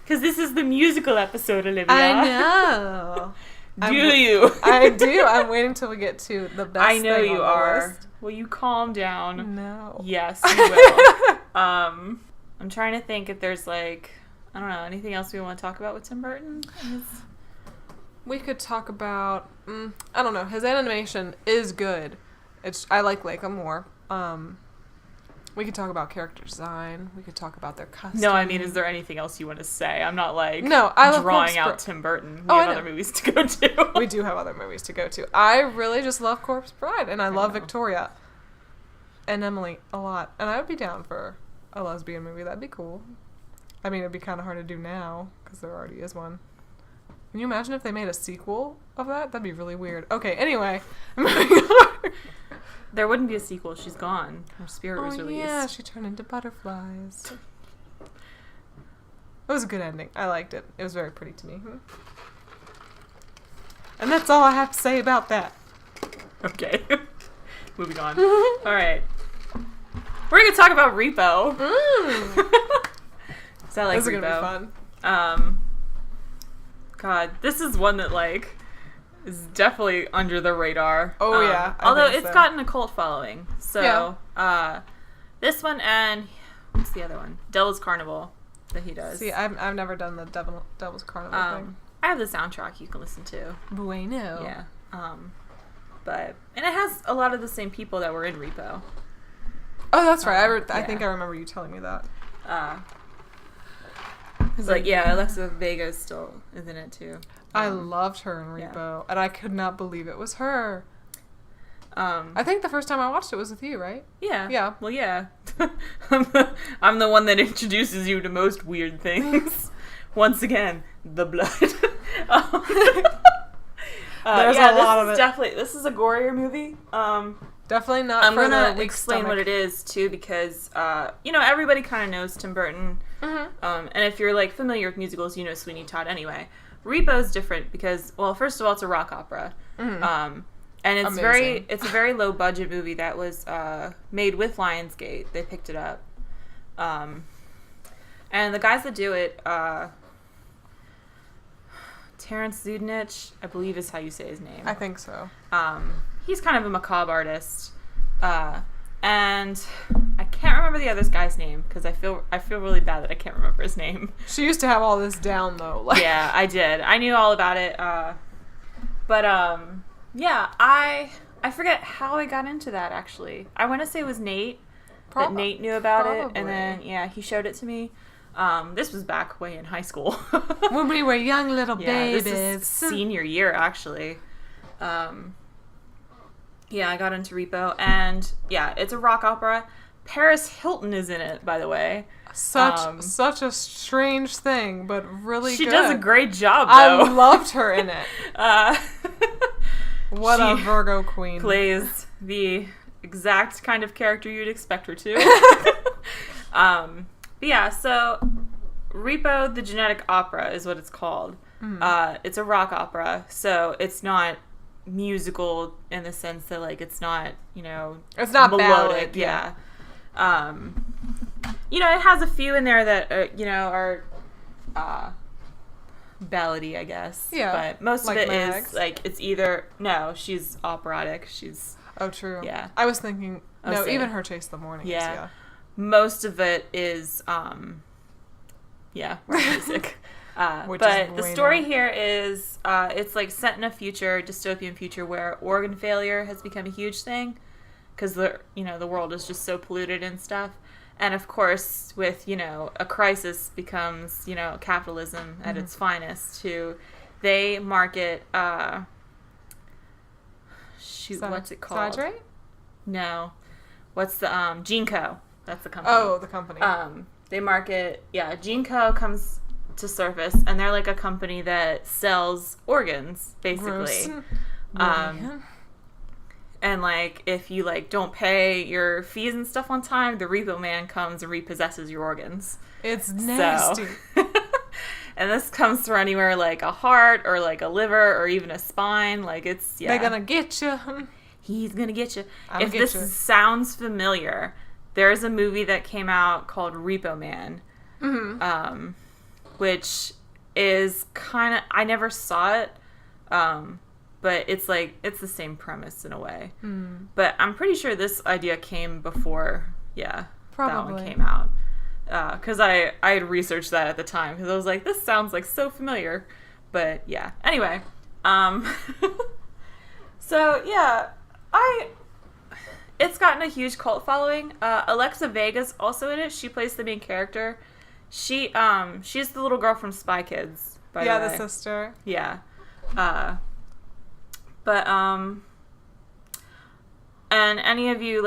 Speaker 3: Because this is the musical episode, Olivia.
Speaker 4: I know.
Speaker 3: You?
Speaker 4: I do. I'm waiting till we get to the best
Speaker 3: I know
Speaker 4: thing
Speaker 3: you
Speaker 4: on the
Speaker 3: are.
Speaker 4: list.
Speaker 3: Will you calm down?
Speaker 4: No.
Speaker 3: Yes, you will. I'm trying to think if there's, like, I don't know, anything else we want to talk about with Tim Burton?
Speaker 4: We could talk about, I don't know, his animation is good. I like Leica more. We could talk about character design. We could talk about their costumes.
Speaker 3: No, I mean, is there anything else you want to say? I'm not, like,
Speaker 4: I love
Speaker 3: drawing out Tim Burton. We have other movies to go to.
Speaker 4: We do have other movies to go to. I really just love Corpse Bride, and I love Victoria and Emily a lot. And I would be down for a lesbian movie. That'd be cool. I mean, it'd be kind of hard to do now, because there already is one. Can you imagine if they made a sequel of that? That'd be really weird. Okay, anyway.
Speaker 3: There wouldn't be a sequel. She's gone. Her spirit was released.
Speaker 4: Yeah, she turned into butterflies. It was a good ending. I liked it. It was very pretty to me. And that's all I have to say about that.
Speaker 3: Okay. Moving on. All right. We're We're gonna talk about Repo. So I like
Speaker 4: This is
Speaker 3: Repo.
Speaker 4: gonna be fun.
Speaker 3: God, this is one that like is definitely under the radar.
Speaker 4: Oh, yeah, I
Speaker 3: although
Speaker 4: think
Speaker 3: it's
Speaker 4: so.
Speaker 3: gotten a cult following. So this one and what's the other one? Devil's Carnival that he does.
Speaker 4: See, I've never done the Devil's Carnival thing.
Speaker 3: I have the soundtrack you can listen to.
Speaker 4: Bueno.
Speaker 3: Yeah. And it has a lot of the same people that were in Repo.
Speaker 4: Oh, that's right. I
Speaker 3: yeah.
Speaker 4: think I remember you telling me that.
Speaker 3: But yeah, Alexa Vega still is in it too.
Speaker 4: I loved her in Repo, and I could not believe it was her. I think the first time I watched it was with you, right?
Speaker 3: Yeah.
Speaker 4: Yeah.
Speaker 3: Well, yeah. I'm the one that introduces you to most weird things. Once again, the blood.
Speaker 4: There's a lot of it.
Speaker 3: This is a gorier movie.
Speaker 4: Definitely not.
Speaker 3: I'm
Speaker 4: for
Speaker 3: gonna
Speaker 4: the weak
Speaker 3: explain
Speaker 4: stomach.
Speaker 3: what it is too, because everybody kind of knows Tim Burton, and if you're like familiar with musicals, you know Sweeney Todd anyway. Repo is different because, well, first of all, it's a rock opera, and it's
Speaker 4: Amazing.
Speaker 3: it's a very low budget movie that was made with Lionsgate. They picked it up, and the guys that do it, Terrence Zudnich, I believe is how you say his name.
Speaker 4: I think so.
Speaker 3: He's kind of a macabre artist, and I can't remember the other guy's name because I feel really bad that I can't remember his name.
Speaker 4: She used to have all this down though. Like,
Speaker 3: Yeah, I did. I knew all about it, yeah, I forget how I got into that actually. I want to say it was Nate. That Nate knew about it, and then he showed it to me. This was back way in high school.
Speaker 4: when we were young little babies.
Speaker 3: This is senior year actually. I got into Repo, and it's a rock opera. Paris Hilton is in it, by the way.
Speaker 4: Such a strange thing, but really
Speaker 3: She
Speaker 4: good.
Speaker 3: does a great job, though.
Speaker 4: I loved her in it. What a
Speaker 3: She
Speaker 4: Virgo queen.
Speaker 3: Plays the exact kind of character you'd expect her to. So Repo the Genetic Opera is what it's called. It's a rock opera, so it's not musical in the sense that like it's not
Speaker 4: It's not
Speaker 3: melodic.
Speaker 4: ballad.
Speaker 3: Yeah. It has a few in there that are ballady, I guess.
Speaker 4: Yeah.
Speaker 3: But most
Speaker 4: Like
Speaker 3: of it
Speaker 4: Mags.
Speaker 3: is like it's either she's operatic. She's
Speaker 4: Oh, true.
Speaker 3: Yeah.
Speaker 4: I was thinking. No,
Speaker 3: same.
Speaker 4: even her Chase the Mornings. Yeah.
Speaker 3: most of it is rock music.
Speaker 4: Which
Speaker 3: But
Speaker 4: is
Speaker 3: the
Speaker 4: bueno.
Speaker 3: story here is it's like set in a dystopian future where organ failure has become a huge thing because the world is just so polluted and stuff. And of course, with a crisis becomes capitalism at its finest. They market what's it called?
Speaker 4: Saturate?
Speaker 3: No, what's the GeneCo? That's the company.
Speaker 4: Oh, the company.
Speaker 3: They market GeneCo comes to surface, and they're like a company that sells organs, basically.
Speaker 4: Gross.
Speaker 3: And like if you don't pay your fees and stuff on time, the repo man comes and repossesses your organs.
Speaker 4: It's nasty.
Speaker 3: So, and this comes through anywhere like a heart or like a liver or even a spine. Like it's
Speaker 4: They're gonna get you.
Speaker 3: He's gonna get you.
Speaker 4: I'ma
Speaker 3: If
Speaker 4: get
Speaker 3: this
Speaker 4: you.
Speaker 3: sounds familiar, there's a movie that came out called Repo Man, which is kind of, I never saw it, but it's the same premise in a way. But I'm pretty sure this idea came before, that
Speaker 4: Probably.
Speaker 3: one came out. Because I had researched that at the time, because I was like, this sounds like so familiar. But yeah, anyway. So yeah, it's gotten a huge cult following. Alexa Vega's also in it. She plays the main character. She's the little girl from Spy Kids, by the way.
Speaker 4: The sister.
Speaker 3: Yeah. And any of you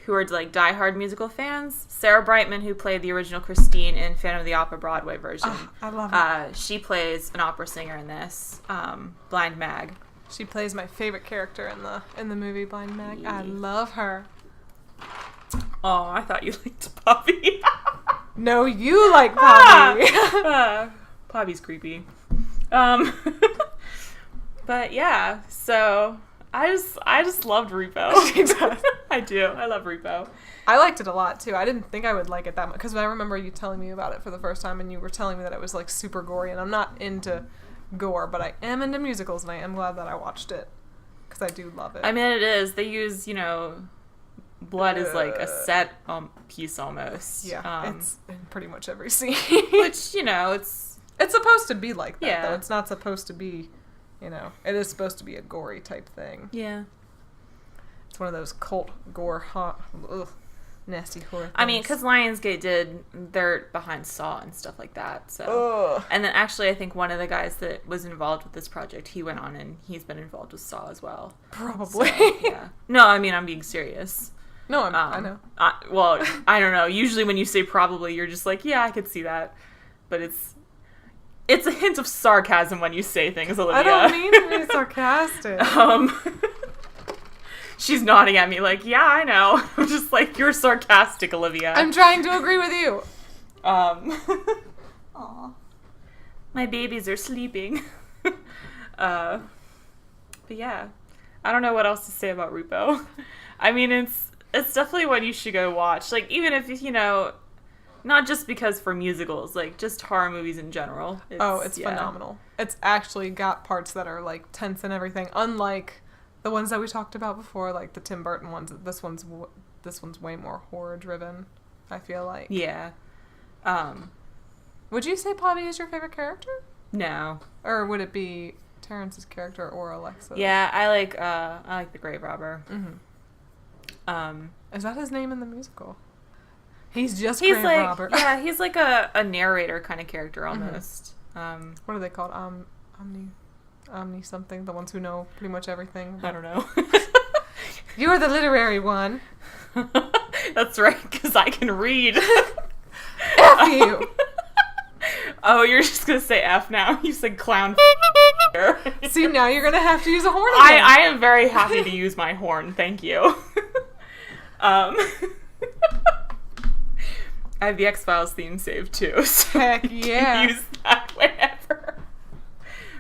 Speaker 3: who are diehard musical fans, Sarah Brightman, who played the original Christine in Phantom of the Opera Broadway version,
Speaker 4: I love her.
Speaker 3: she plays an opera singer in this, Blind Mag.
Speaker 4: She plays my favorite character in the movie Blind Mag. I love her.
Speaker 3: Oh, I thought you liked Poppy.
Speaker 4: No, you like Poppy.
Speaker 3: Poppy's creepy. But yeah, so I just loved Repo.
Speaker 4: She does.
Speaker 3: I do. I love Repo.
Speaker 4: I liked it a lot too. I didn't think I would like it that much because I remember you telling me about it for the first time, and you were telling me that it was like super gory. And I'm not into gore, but I am into musicals, and I am glad that I watched it because I do love it.
Speaker 3: I mean, it is. They use, blood is like a set piece almost.
Speaker 4: Yeah, it's in pretty much every scene.
Speaker 3: Which
Speaker 4: it's supposed to be like that.
Speaker 3: Yeah.
Speaker 4: Though it's not supposed to be. It is supposed to be a gory type thing.
Speaker 3: Yeah.
Speaker 4: It's one of those cult gore, nasty horror things.
Speaker 3: I mean, because Lionsgate they're behind Saw and stuff like that. So, and then actually, I think one of the guys that was involved with this project, he went on and he's been involved with Saw as well.
Speaker 4: Probably.
Speaker 3: So, yeah. No, I mean, I'm being serious.
Speaker 4: No, I know.
Speaker 3: Well, I don't know. Usually, when you say probably, you're just like, yeah, I could see that, but it's a hint of sarcasm when you say things, Olivia.
Speaker 4: I don't mean to be sarcastic.
Speaker 3: She's nodding at me like, yeah, I know. I'm just like, you're sarcastic, Olivia.
Speaker 4: I'm trying to agree with you.
Speaker 3: Aw. My babies are sleeping. But yeah. I don't know what else to say about Repo. I mean, it's definitely one you should go watch. Like, even if, not just because for musicals, like, just horror movies in general.
Speaker 4: It's phenomenal. It's actually got parts that are, like, tense and everything, unlike the ones that we talked about before, like the Tim Burton ones. This one's way more horror-driven, I feel like.
Speaker 3: Yeah.
Speaker 4: Would you say Poppy is your favorite character?
Speaker 3: No.
Speaker 4: Or would it be Terrence's character or Alexa's?
Speaker 3: Yeah, I like the Grave Robber.
Speaker 4: Mm-hmm. Is that his name in the musical? He's Grave Robber.
Speaker 3: Yeah, he's like a narrator kind of character almost.
Speaker 4: Mm-hmm. What are they called? Omni something. The ones who know pretty much everything.
Speaker 3: I don't know.
Speaker 4: You're the literary one.
Speaker 3: That's right, because I can read.
Speaker 4: F you.
Speaker 3: Oh, you're just gonna say F now. You said clown.
Speaker 4: See, now you're gonna have to use a horn again.
Speaker 3: I am very happy to use my horn. Thank you. I have the X-Files theme saved too, so
Speaker 4: heck
Speaker 3: I can
Speaker 4: yeah.
Speaker 3: use that whenever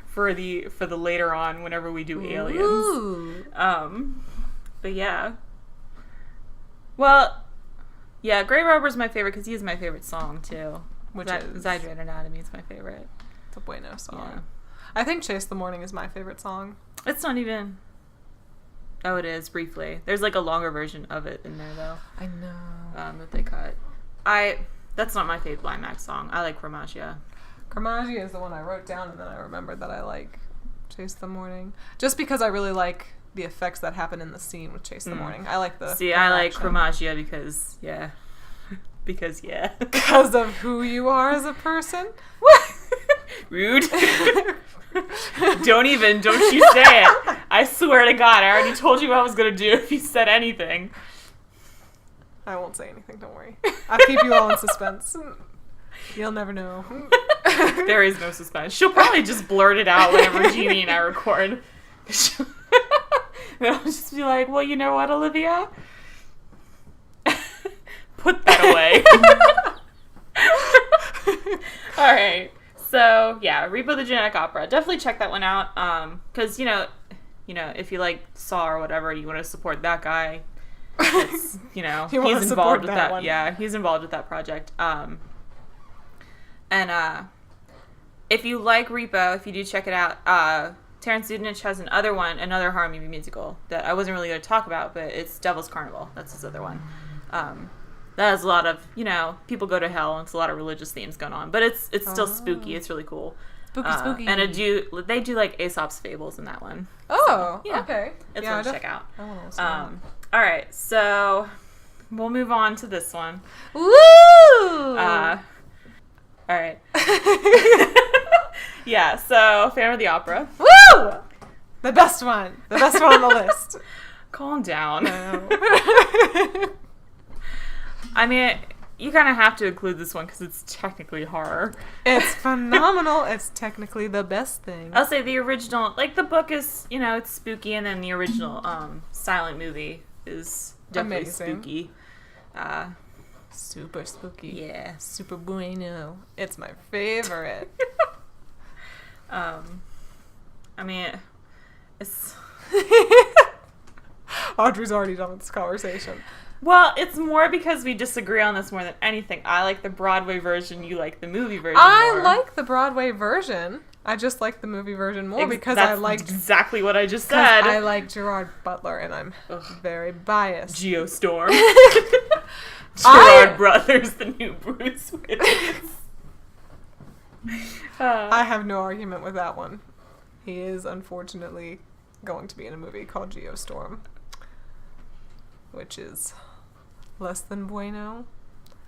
Speaker 3: for the later on whenever we do aliens.
Speaker 4: Ooh.
Speaker 3: But yeah. Well, yeah, Grey Robber's my favorite because he is my favorite song too.
Speaker 4: Which is
Speaker 3: Zydrate Anatomy is my favorite.
Speaker 4: It's a bueno song.
Speaker 3: Yeah.
Speaker 4: I think Chase the Morning is my favorite song.
Speaker 3: It's not even. Oh, it is briefly. There's like a longer version of it in there though.
Speaker 4: I know.
Speaker 3: That they cut. That's not my favorite Blind Max song. I like Chromagia.
Speaker 4: Chromagia is the one I wrote down, and then I remembered that I like Chase the Morning. Just because I really like the effects that happen in the scene with Chase the Morning. I like the
Speaker 3: I like Chromagia because, yeah. Because, yeah.
Speaker 4: Because of who you are as a person?
Speaker 3: Rude. Don't you say it. I swear to God, I already told you what I was going to do if you said anything.
Speaker 4: I won't say anything, don't worry. I'll keep you all in suspense. You'll never know.
Speaker 3: There is no suspense. She'll probably just blurt it out whenever Jeannie and I record. I'll just be like, well, you know what, Olivia? Put that away. Alright. So, yeah, Repo the Genetic Opera. Definitely check that one out. Because, if you like Saw or whatever, you want to support that guy. It's, he's involved with that. Yeah, he's involved with that project. And if you like Repo, if you do check it out, Terrence Dudenich has another horror movie musical that I wasn't really going to talk about, but it's Devil's Carnival. That's his other one. That has a lot of, people go to hell, and it's a lot of religious themes going on, but it's still spooky. It's really cool.
Speaker 4: Spooky.
Speaker 3: And they do like Aesop's Fables in that one.
Speaker 4: Oh,
Speaker 3: so, yeah.
Speaker 4: Okay.
Speaker 3: It's one to check out.
Speaker 4: I want to listen to that.
Speaker 3: All right, so we'll move on to this one.
Speaker 4: Woo!
Speaker 3: All right. Yeah, so Phantom of the Opera.
Speaker 4: Woo! The best one. The best one on the list.
Speaker 3: Calm down.
Speaker 4: No.
Speaker 3: I mean, you kind of have to include this one because it's technically horror.
Speaker 4: It's phenomenal. It's technically the best thing.
Speaker 3: I'll say the original, like the book is, it's spooky, and then the original silent movie is definitely
Speaker 4: amazing.
Speaker 3: Spooky.
Speaker 4: Super spooky.
Speaker 3: Yeah.
Speaker 4: Super bueno. It's my favorite.
Speaker 3: I mean, it's
Speaker 4: Audrey's already done with this conversation.
Speaker 3: Well, it's more because we disagree on this more than anything. I like the Broadway version. You like the movie version
Speaker 4: I
Speaker 3: more.
Speaker 4: like the Broadway version. I just like the movie version more because I liked
Speaker 3: exactly what I just said.
Speaker 4: I like Gerard Butler, and I'm very biased.
Speaker 3: Geostorm. Gerard Brothers, the new Bruce Willis.
Speaker 4: I have no argument with that one. He is unfortunately going to be in a movie called Geostorm, which is less than bueno.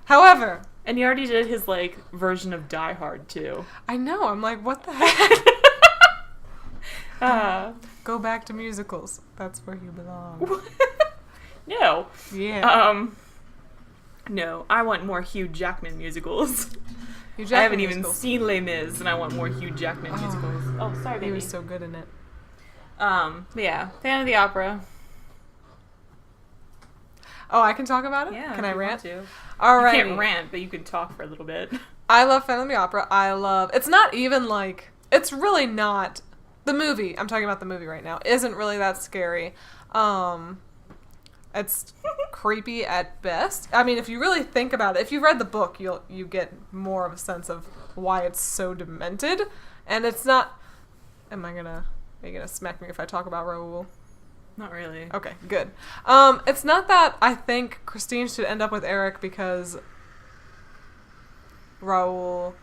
Speaker 4: However,
Speaker 3: and he already did his like version of Die Hard too.
Speaker 4: I know. I'm like, what the heck? Go back to musicals. That's where you belong.
Speaker 3: No.
Speaker 4: Yeah.
Speaker 3: No. I want more Hugh Jackman musicals.
Speaker 4: Hugh
Speaker 3: I
Speaker 4: Jackman
Speaker 3: haven't
Speaker 4: musicals.
Speaker 3: even seen Les Mis, and I want more Hugh Jackman musicals. Oh, sorry, baby.
Speaker 4: He was so good in it.
Speaker 3: But yeah, Phantom of the Opera.
Speaker 4: Oh, I can talk about it?
Speaker 3: Yeah.
Speaker 4: Can I rant?
Speaker 3: All
Speaker 4: right.
Speaker 3: You can't rant, but you can talk for a little bit.
Speaker 4: I love Phantom of the Opera. It's not even like, it's really not, the movie, I'm talking about the movie right now, isn't really that scary. It's creepy at best. I mean, if you really think about it, if you read the book, you get more of a sense of why it's so demented. And it's not, are you gonna smack me if I talk about Raoul?
Speaker 3: Not really.
Speaker 4: Okay, good. It's not that I think Christine should end up with Eric because Raoul...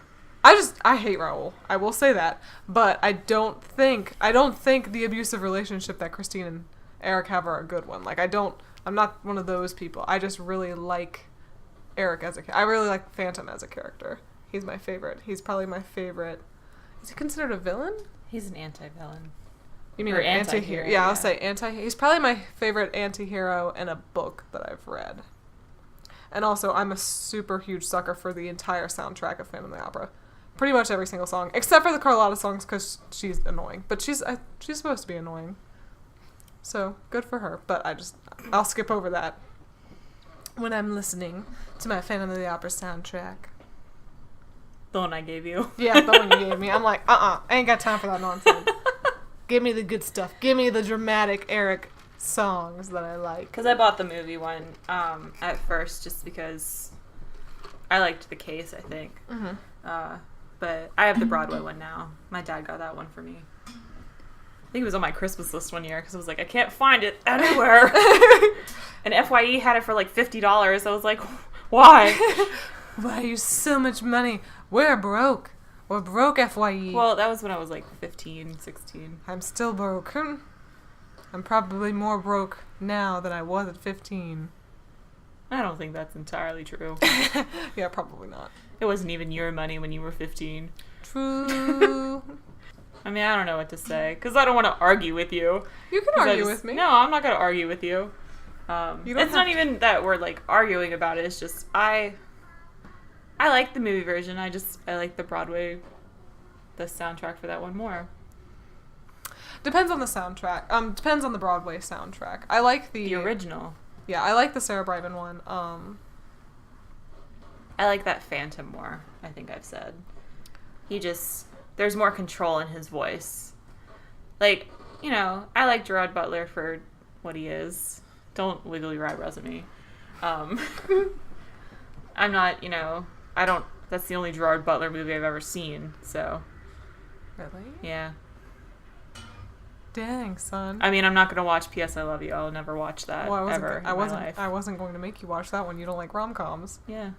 Speaker 4: I hate Raoul. I will say that. But I don't think the abusive relationship that Christine and Eric have are a good one. Like, I'm not one of those people. I just really like Eric I really like Phantom as a character. He's my favorite. He's probably my favorite. Is he considered a villain?
Speaker 3: He's an anti-villain.
Speaker 4: You mean
Speaker 3: Or
Speaker 4: an anti-hero? Yeah, I'll say anti. He's probably my favorite anti-hero in a book that I've read. And also, I'm a super huge sucker for the entire soundtrack of Phantom of the Opera. Pretty much every single song, except for the Carlotta songs, because she's annoying. But she's supposed to be annoying. So, good for her. But I'll skip over that when I'm listening to my Phantom of the Opera soundtrack.
Speaker 3: The one I gave you.
Speaker 4: Yeah, the one you gave me. I'm like, I ain't got time for that nonsense. Give me the good stuff. Give me the dramatic Eric songs that I like.
Speaker 3: Because I bought the movie one at first just because I liked the case, I think. Mm-hmm. But I have the Broadway one now. My dad got that one for me. I think it was on my Christmas list one year because I was like, I can't find it anywhere. And FYE had it for like $50. I was like, why?
Speaker 4: Why are you so much money? We're broke. We're broke, FYE.
Speaker 3: Well, that was when I was like 15, 16.
Speaker 4: I'm still broke. I'm probably more broke now than I was at 15.
Speaker 3: I don't think that's entirely true.
Speaker 4: Yeah, probably not.
Speaker 3: It wasn't even your money when you were 15.
Speaker 4: True.
Speaker 3: I mean, I don't know what to say, because I don't want to argue with you.
Speaker 4: You can argue with me.
Speaker 3: No, I'm not going to argue with you. It's not even that we're, like, arguing about it. It's just, I like the movie version. I like the soundtrack for that one more.
Speaker 4: Depends on the soundtrack. Depends on the Broadway soundtrack. I like the
Speaker 3: original.
Speaker 4: Yeah, I like the Sarah Brightman one.
Speaker 3: I like that Phantom more, I think I've said. There's more control in his voice. Like, I like Gerard Butler for what he is. Don't wiggly your eyebrows at me. I'm not, that's the only Gerard Butler movie I've ever seen, so.
Speaker 4: Really?
Speaker 3: Yeah.
Speaker 4: Dang, son.
Speaker 3: I mean, I'm not going to watch P.S. I Love You. I'll never watch that ever in my life.
Speaker 4: I wasn't going to make you watch that one. You don't like rom-coms.
Speaker 3: Yeah.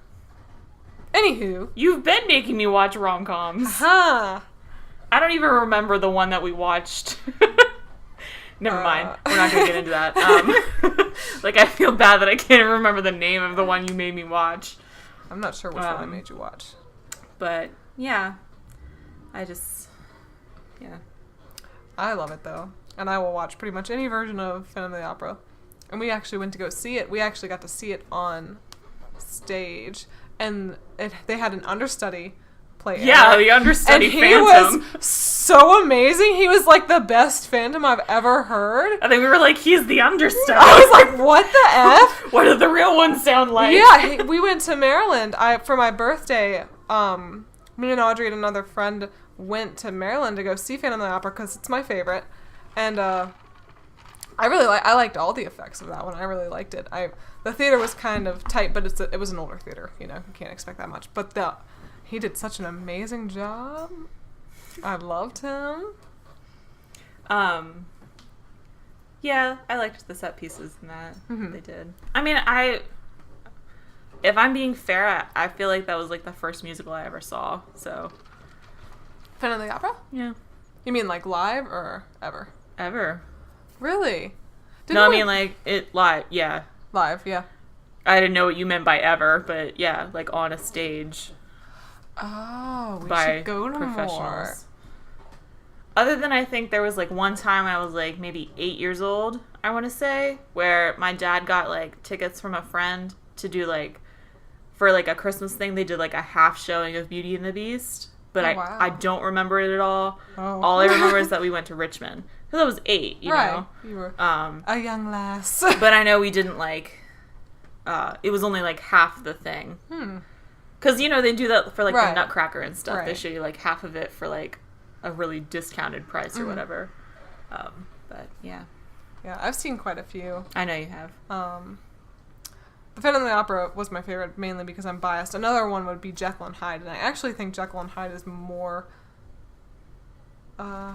Speaker 4: Anywho.
Speaker 3: You've been making me watch rom-coms.
Speaker 4: Huh.
Speaker 3: I don't even remember the one that we watched. Never mind. We're not going to get into that. I feel bad that I can't remember the name of the one you made me watch.
Speaker 4: I'm not sure which one I made you watch.
Speaker 3: But, yeah. Yeah.
Speaker 4: I love it, though. And I will watch pretty much any version of Phantom of the Opera. And we actually went to go see it. We actually got to see it on stage. And they had an understudy play
Speaker 3: Yeah,
Speaker 4: Eric.
Speaker 3: the understudy
Speaker 4: and he
Speaker 3: Phantom.
Speaker 4: was so amazing. He was like the best Phantom I've ever heard.
Speaker 3: I think we were like, he's the understudy.
Speaker 4: I was like, what the F?
Speaker 3: What do the real ones sound like?
Speaker 4: Yeah, we went to Maryland. For my birthday, me and Audrey and another friend went to Maryland to go see Phantom of the Opera because it's my favorite. And I liked all the effects of that one. I really liked it. The theater was kind of tight, but it was an older theater. You can't expect that much. But he did such an amazing job. I loved him.
Speaker 3: Yeah, I liked the set pieces in that.
Speaker 4: Mm-hmm.
Speaker 3: They did. I mean, if I'm being fair, I feel like that was like the first musical I ever saw. So.
Speaker 4: Phantom of the Opera?
Speaker 3: Yeah.
Speaker 4: You mean like live or ever?
Speaker 3: Ever.
Speaker 4: Really?
Speaker 3: I mean like it live. Yeah.
Speaker 4: Live, yeah.
Speaker 3: I didn't know what you meant by ever, but yeah, like on a stage.
Speaker 4: Oh, we
Speaker 3: by
Speaker 4: should go to
Speaker 3: professionals.
Speaker 4: more.
Speaker 3: Other than I think there was like one time I was like maybe 8 years old, I want to say, where my dad got like tickets from a friend to do like, for like a Christmas thing, they did like a half showing of Beauty and the Beast. But
Speaker 4: wow.
Speaker 3: I don't remember it at all.
Speaker 4: Oh.
Speaker 3: All I remember is that we went to Richmond. Because I was 8, you know?
Speaker 4: You were
Speaker 3: a
Speaker 4: young lass.
Speaker 3: But I know we didn't like, it was only like half the thing. Because, they do that for like the Nutcracker and stuff.
Speaker 4: Right.
Speaker 3: They show you like half of it for like a really discounted price or whatever. But yeah.
Speaker 4: Yeah, I've seen quite a few.
Speaker 3: I know you have.
Speaker 4: The Phantom of the Opera was my favorite, mainly because I'm biased. Another one would be Jekyll and Hyde, and I actually think Jekyll and Hyde is more... I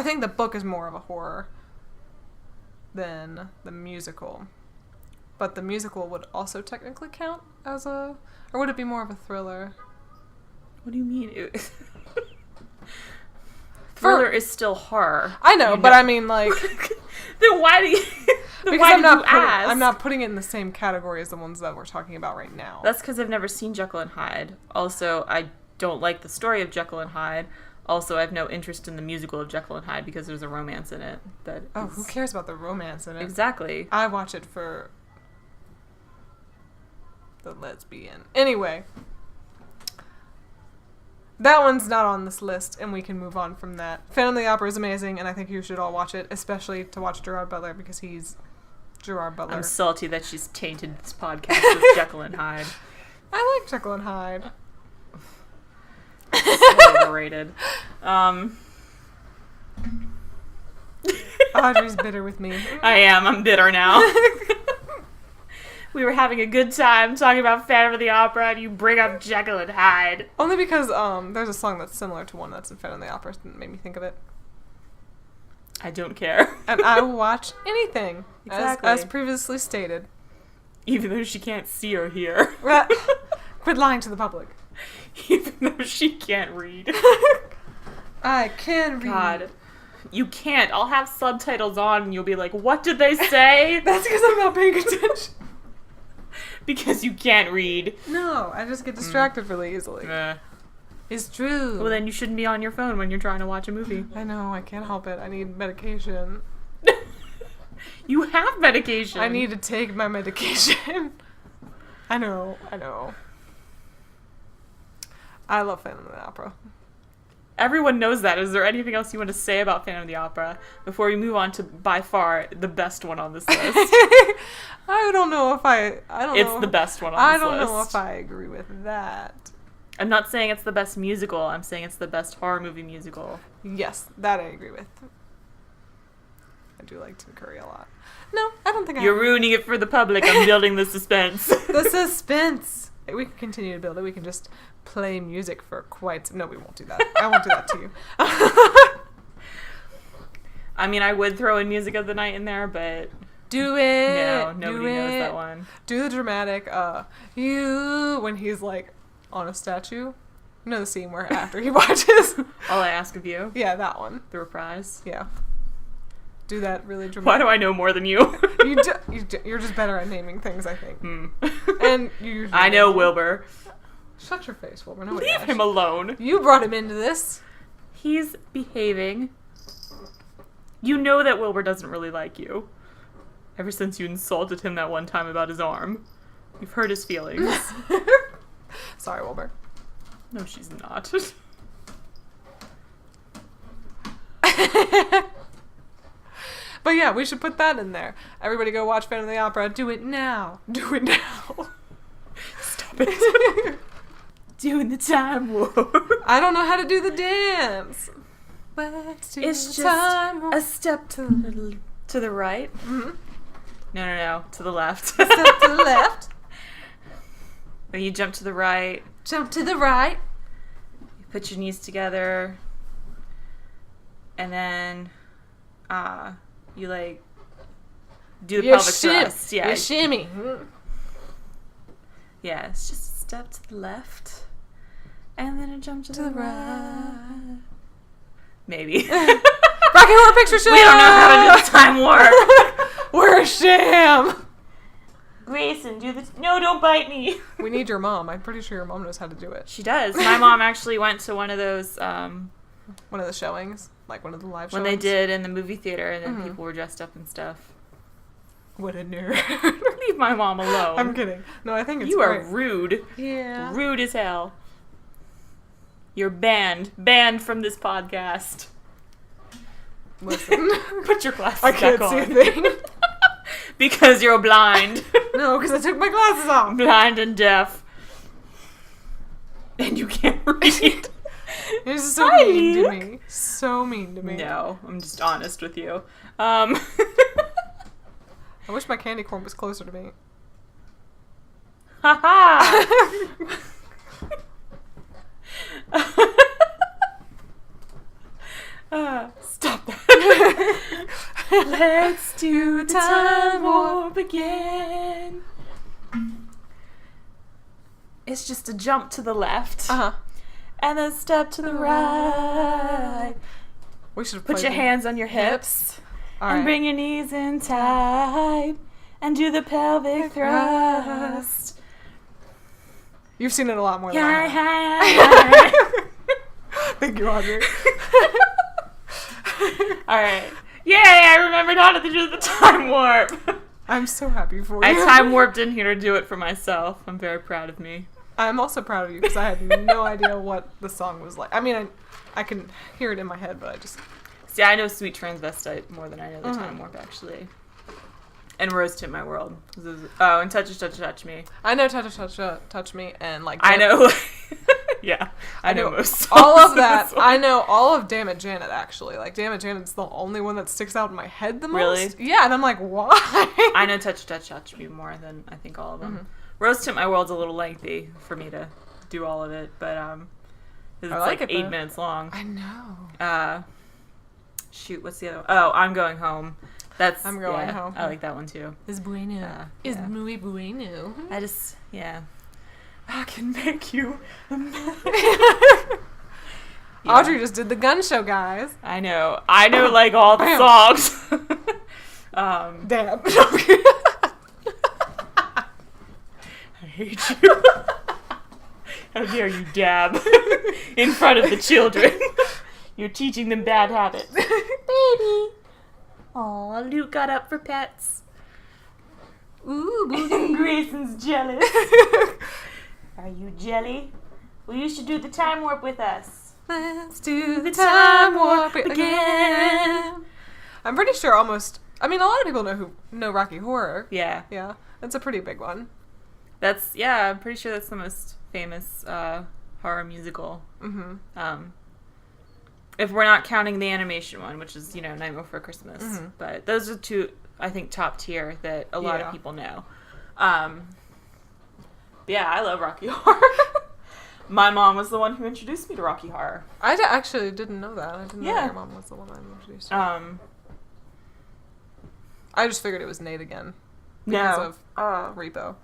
Speaker 4: think the book is more of a horror than the musical. But the musical would also technically count as a... Or would it be more of a thriller?
Speaker 3: What do you mean? Thriller is still horror.
Speaker 4: I know, but I mean, like...
Speaker 3: Then why do you...
Speaker 4: Because I'm not putting it in the same category as the ones that we're talking about right now.
Speaker 3: That's because I've never seen Jekyll and Hyde. Also, I don't like the story of Jekyll and Hyde. Also, I have no interest in the musical of Jekyll and Hyde because there's a romance in it.
Speaker 4: Who cares about the romance in it?
Speaker 3: Exactly.
Speaker 4: I watch it for the lesbian. Anyway. That one's not on this list, and we can move on from that. Phantom of the Opera is amazing, and I think you should all watch it, especially to watch Gerard Butler, because he's Gerard Butler.
Speaker 3: I'm salty that she's tainted this podcast with Jekyll and Hyde.
Speaker 4: I like Jekyll and Hyde.
Speaker 3: So overrated.
Speaker 4: Audrey's bitter with me.
Speaker 3: I am. I'm bitter now. We were having a good time talking about Phantom of the Opera, and you bring up Jekyll and Hyde.
Speaker 4: Only because there's a song that's similar to one that's in Phantom of the Opera that made me think of it.
Speaker 3: I don't care.
Speaker 4: And I will watch anything,
Speaker 3: exactly.
Speaker 4: as previously stated.
Speaker 3: Even though she can't see or hear.
Speaker 4: Quit lying to the public.
Speaker 3: Even though she can't read.
Speaker 4: I can read.
Speaker 3: God. You can't. I'll have subtitles on and you'll be like, what did they say?
Speaker 4: That's because I'm not paying attention.
Speaker 3: Because you can't read.
Speaker 4: No, I just get distracted really easily. It's true.
Speaker 3: Well, then you shouldn't be on your phone when you're trying to watch a movie.
Speaker 4: I know, I can't help it. I need medication.
Speaker 3: You have medication.
Speaker 4: I need to take my medication. I know. I love Phantom of the Opera.
Speaker 3: Everyone knows that. Is there anything else you want to say about Phantom of the Opera before we move on to, by far, the best one on this list?
Speaker 4: I don't know if I don't know.
Speaker 3: It's the best one on this list.
Speaker 4: I don't know if I agree with that.
Speaker 3: I'm not saying it's the best musical. I'm saying it's the best horror movie musical.
Speaker 4: Yes, that I agree with. I do like Tim Curry a lot. No, I don't think
Speaker 3: You're ruining it for the public. I'm building the suspense.
Speaker 4: The suspense. We can continue to build it. We can just play music for quite... No, we won't do that. I won't do that to you.
Speaker 3: I mean, I would throw in Music of the Night in there, but...
Speaker 4: Do it!
Speaker 3: No, nobody knows that one.
Speaker 4: Do the dramatic, when he's, like, on a statue. You know the scene where after he watches...
Speaker 3: All I Ask of You?
Speaker 4: Yeah, that one.
Speaker 3: The reprise?
Speaker 4: Yeah. Do that really dramatic.
Speaker 3: Why do I know more than you?
Speaker 4: You're just better at naming things, I think. And you
Speaker 3: I know Wilbur.
Speaker 4: Shut your face, Wilbur.
Speaker 3: Leave him alone.
Speaker 4: You brought him into this.
Speaker 3: He's behaving. You know that Wilbur doesn't really like you. Ever since you insulted him that one time about his arm. You've hurt his feelings.
Speaker 4: Sorry, Wilbur.
Speaker 3: No, she's not.
Speaker 4: But yeah, we should put that in there. Everybody go watch Phantom of the Opera. Do it now. Do it now.
Speaker 3: Stop it. Doing the time warp.
Speaker 4: I don't know how to do the dance. Let's do
Speaker 3: it's
Speaker 4: the
Speaker 3: just
Speaker 4: time warp.
Speaker 3: a step to the little to the right.
Speaker 4: Mm-hmm.
Speaker 3: No, to the left.
Speaker 4: Step to the left.
Speaker 3: Or you jump to the right.
Speaker 4: Jump to the right.
Speaker 3: You put your knees together. And then you like do the pelvic thrust. Yeah.
Speaker 4: You shimmy.
Speaker 3: Yeah, it's just a step to the left. And then a jump to the right. Maybe.
Speaker 4: Rocky Horror Picture Show!
Speaker 3: We don't know how to do the time warp.
Speaker 4: We're a sham!
Speaker 3: Grayson, do this. No, don't bite me.
Speaker 4: We need your mom. I'm pretty sure your mom knows how to do it.
Speaker 3: She does. My mom actually went to one of those,
Speaker 4: One of the showings? Like one of the live
Speaker 3: when
Speaker 4: showings?
Speaker 3: they did in the movie theater, and then people were dressed up and stuff.
Speaker 4: What a nerd.
Speaker 3: Leave my mom alone.
Speaker 4: I'm kidding. No, I think it's
Speaker 3: You
Speaker 4: great.
Speaker 3: are rude.
Speaker 4: Yeah.
Speaker 3: Rude as hell. You're banned. Banned from this podcast.
Speaker 4: Listen.
Speaker 3: Put your glasses
Speaker 4: I
Speaker 3: back
Speaker 4: can't
Speaker 3: on.
Speaker 4: see a thing.
Speaker 3: Because you're blind.
Speaker 4: No, because I took my glasses off.
Speaker 3: Blind and deaf. And you can't read.
Speaker 4: You're so
Speaker 3: Hi,
Speaker 4: mean
Speaker 3: Luke.
Speaker 4: to me. So mean to me.
Speaker 3: No, I'm just honest with you.
Speaker 4: I wish my candy corn was closer to me.
Speaker 3: Ha Stop that. Let's do the time warp again. It's just a jump to the left.
Speaker 4: Uh-huh.
Speaker 3: And then step to the right.
Speaker 4: We should have
Speaker 3: Put
Speaker 4: played
Speaker 3: your
Speaker 4: the
Speaker 3: hands on your hips.
Speaker 4: All
Speaker 3: And
Speaker 4: right.
Speaker 3: bring your knees in tight. And do the pelvic thrust.
Speaker 4: You've seen it a lot more than I
Speaker 3: Yeah,
Speaker 4: have. Thank you, Audrey.
Speaker 3: Alright. Yay, I remembered how to do the time warp.
Speaker 4: I'm so happy for you.
Speaker 3: I time warped in here to do it for myself. I'm very proud of me.
Speaker 4: I'm also proud of you because I had no idea what the song was like. I mean, I can hear it in my head, but I just...
Speaker 3: See, I know Sweet Transvestite more than I know the time warp, actually. And Rose to My World. Oh, and Touch Me.
Speaker 4: I know Touch Me, and like...
Speaker 3: I know. Yeah. I know most songs
Speaker 4: all of
Speaker 3: in
Speaker 4: that.
Speaker 3: this one.
Speaker 4: I know all of Damn It Janet, actually. Like, Damn It Janet's the only one that sticks out in my head the most.
Speaker 3: Really?
Speaker 4: Yeah, and I'm like, why?
Speaker 3: I know Touch Me more than I think all of them. Rose to My World's a little lengthy for me to do all of it, but 'cause it's
Speaker 4: like it,
Speaker 3: 8
Speaker 4: though.
Speaker 3: minutes long.
Speaker 4: I know.
Speaker 3: Shoot, what's the other one? Oh, I'm Going Home. That's
Speaker 4: I'm Going Home.
Speaker 3: I like that one too.
Speaker 4: Is bueno. Is
Speaker 3: yeah.
Speaker 4: muy bueno.
Speaker 3: I just I can make you.
Speaker 4: Audrey just did the gun show, guys.
Speaker 3: I know like all the
Speaker 4: Bam.
Speaker 3: songs.
Speaker 4: Damn.
Speaker 3: I hate you. How dare you dab in front of the children? You're teaching them bad habits. Baby. Aw, Luke got up for pets.
Speaker 4: Ooh, booty.
Speaker 3: Grayson's jealous. Are you jelly? Well, you should do the time warp with us.
Speaker 4: Let's do the time warp again. I'm pretty sure almost... I mean, a lot of people know Rocky Horror.
Speaker 3: Yeah.
Speaker 4: Yeah, that's a pretty big one.
Speaker 3: I'm pretty sure that's the most famous horror musical. Mm-hmm. If we're not counting the animation one, which is, Night Before Christmas. Mm-hmm. But those are two, I think, top tier that a lot of people know. Yeah, I love Rocky Horror. My mom was the one who introduced me to Rocky Horror.
Speaker 4: I actually didn't know that. I didn't know your mom was the one I introduced to. I just figured it was Nate again. Because of Repo.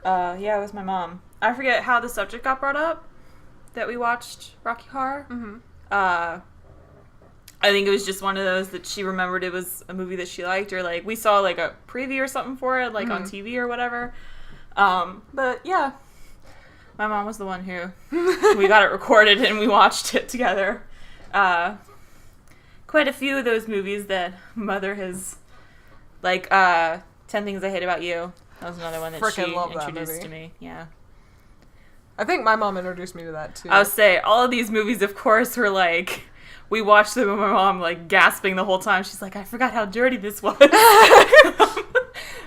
Speaker 3: Yeah, it was my mom. I forget how the subject got brought up that we watched Rocky Horror. Mm-hmm. I think it was just one of those that she remembered it was a movie that she liked, or like we saw like a preview or something for it, like on TV or whatever. But yeah, my mom was the one who we got it recorded and we watched it together. Quite a few of those movies that Mother has, like 10 Things I Hate About You. That was another one that she introduced to me. Yeah.
Speaker 4: I think my mom introduced me to that too.
Speaker 3: I would say all of these movies, of course, were like, we watched them and my mom like gasping the whole time. She's like, I forgot how dirty this was. Especially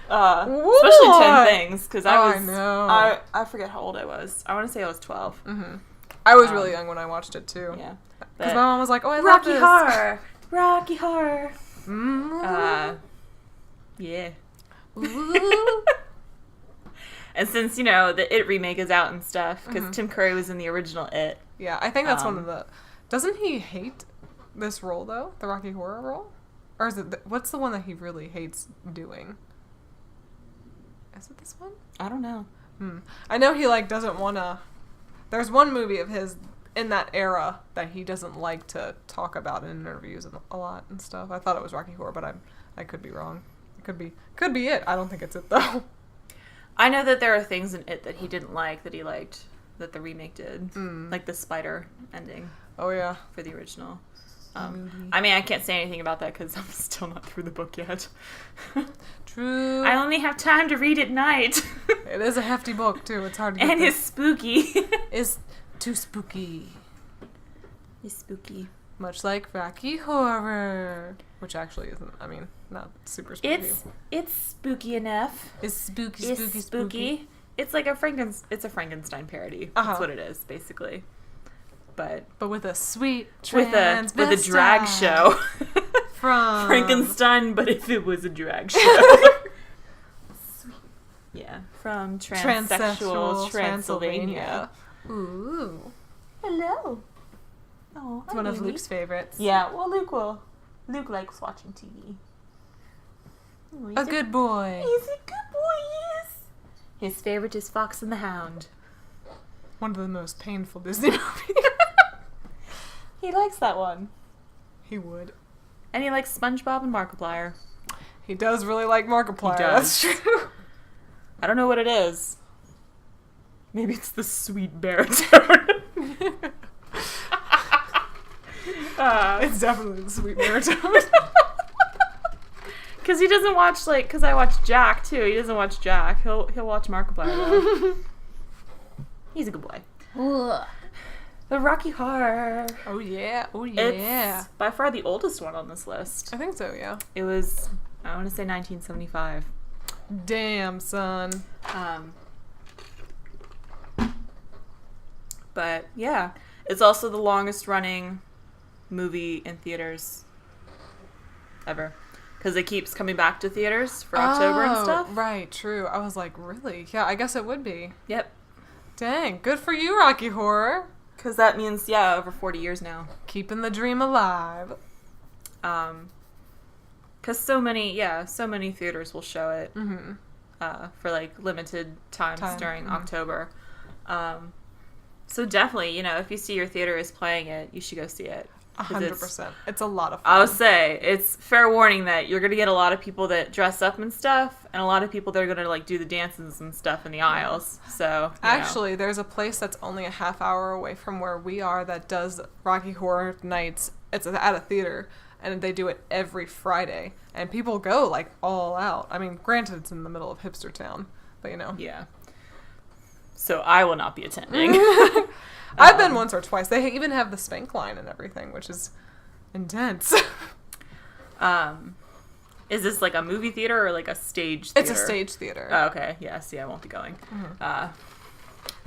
Speaker 3: 10 Things, because I know. I forget how old I was. I want to say I was 12.
Speaker 4: Mm-hmm. I was really young when I watched it too.
Speaker 3: Yeah.
Speaker 4: Because my mom was like, oh, I love
Speaker 3: Rocky
Speaker 4: this.
Speaker 3: Horror. Rocky Horror. Yeah.
Speaker 4: Ooh.
Speaker 3: And since, the It remake is out and stuff, because Tim Curry was in the original It.
Speaker 4: Yeah, I think that's one of the... Doesn't he hate this role, though? The Rocky Horror role? Or is it... what's the one that he really hates doing? Is it this one?
Speaker 3: I don't know.
Speaker 4: I know he, doesn't want to... There's one movie of his in that era that he doesn't like to talk about in interviews a lot and stuff. I thought it was Rocky Horror, but I could be wrong. It could be it. I don't think it's it, though.
Speaker 3: I know that there are things in It that he didn't like that he liked that the remake did. Like the spider ending.
Speaker 4: Oh, yeah.
Speaker 3: For the original. I mean, I can't say anything about that because I'm still not through the book yet.
Speaker 4: True.
Speaker 3: I only have time to read at night.
Speaker 4: It is a hefty book, too. It's hard to get
Speaker 3: And it's spooky.
Speaker 4: It's too spooky.
Speaker 3: It's spooky.
Speaker 4: Much like Rocky Horror. Which actually isn't, not super spooky.
Speaker 3: It's spooky enough.
Speaker 4: It's spooky,
Speaker 3: It's
Speaker 4: spooky,
Speaker 3: spooky. It's like a Frankenstein parody. That's what it is, basically. But
Speaker 4: with a sweet
Speaker 3: with a drag show.
Speaker 4: From
Speaker 3: Frankenstein, but if it was a drag show. Yeah, from transsexual Transylvania.
Speaker 4: Ooh.
Speaker 3: Hello. Oh,
Speaker 4: It's one of Luke's favorites.
Speaker 3: Yeah, well, Luke likes watching TV. Oh,
Speaker 4: A good boy.
Speaker 3: He's a good boy, yes. His favorite is Fox and the Hound.
Speaker 4: One of the most painful Disney movies.
Speaker 3: He likes that one.
Speaker 4: He would.
Speaker 3: And he likes SpongeBob and Markiplier.
Speaker 4: He does really like Markiplier.
Speaker 3: He does.
Speaker 4: That's true.
Speaker 3: I don't know what it is. Maybe it's the sweet baritone.
Speaker 4: It's definitely the sweet baritone.
Speaker 3: Because he doesn't watch, because I watch Jack, too. He doesn't watch Jack. He'll watch Markiplier, though. He's a good boy. Ugh. The Rocky Horror.
Speaker 4: Oh, yeah. Oh, yeah.
Speaker 3: It's by far the oldest one on this list.
Speaker 4: I think so, yeah.
Speaker 3: It was, I want to say 1975.
Speaker 4: Damn, son.
Speaker 3: But, yeah. It's also the longest running movie in theaters ever. Because it keeps coming back to theaters for October and stuff.
Speaker 4: Right, true. I was like, really? Yeah, I guess it would be.
Speaker 3: Yep.
Speaker 4: Dang, good for you, Rocky Horror.
Speaker 3: Because that means, over 40 years now.
Speaker 4: Keeping the dream alive.
Speaker 3: Because so many theaters will show it for, limited times during October. So definitely, if you see your theater is playing it, you should go see it.
Speaker 4: 100%. It's a lot of fun.
Speaker 3: I would say, it's fair warning that you're going to get a lot of people that dress up and stuff, and a lot of people that are going to, do the dances and stuff in the aisles. So,
Speaker 4: Actually, there's a place that's only a half hour away from where we are that does Rocky Horror Nights. It's at a theater, and they do it every Friday. And people go, all out. I mean, granted, it's in the middle of hipster town, but
Speaker 3: Yeah. So I will not be attending.
Speaker 4: I've been once or twice. They even have the spank line and everything, which is intense.
Speaker 3: Is this a movie theater or a stage theater?
Speaker 4: It's a stage theater.
Speaker 3: Oh, okay. Yeah, see, I won't be going.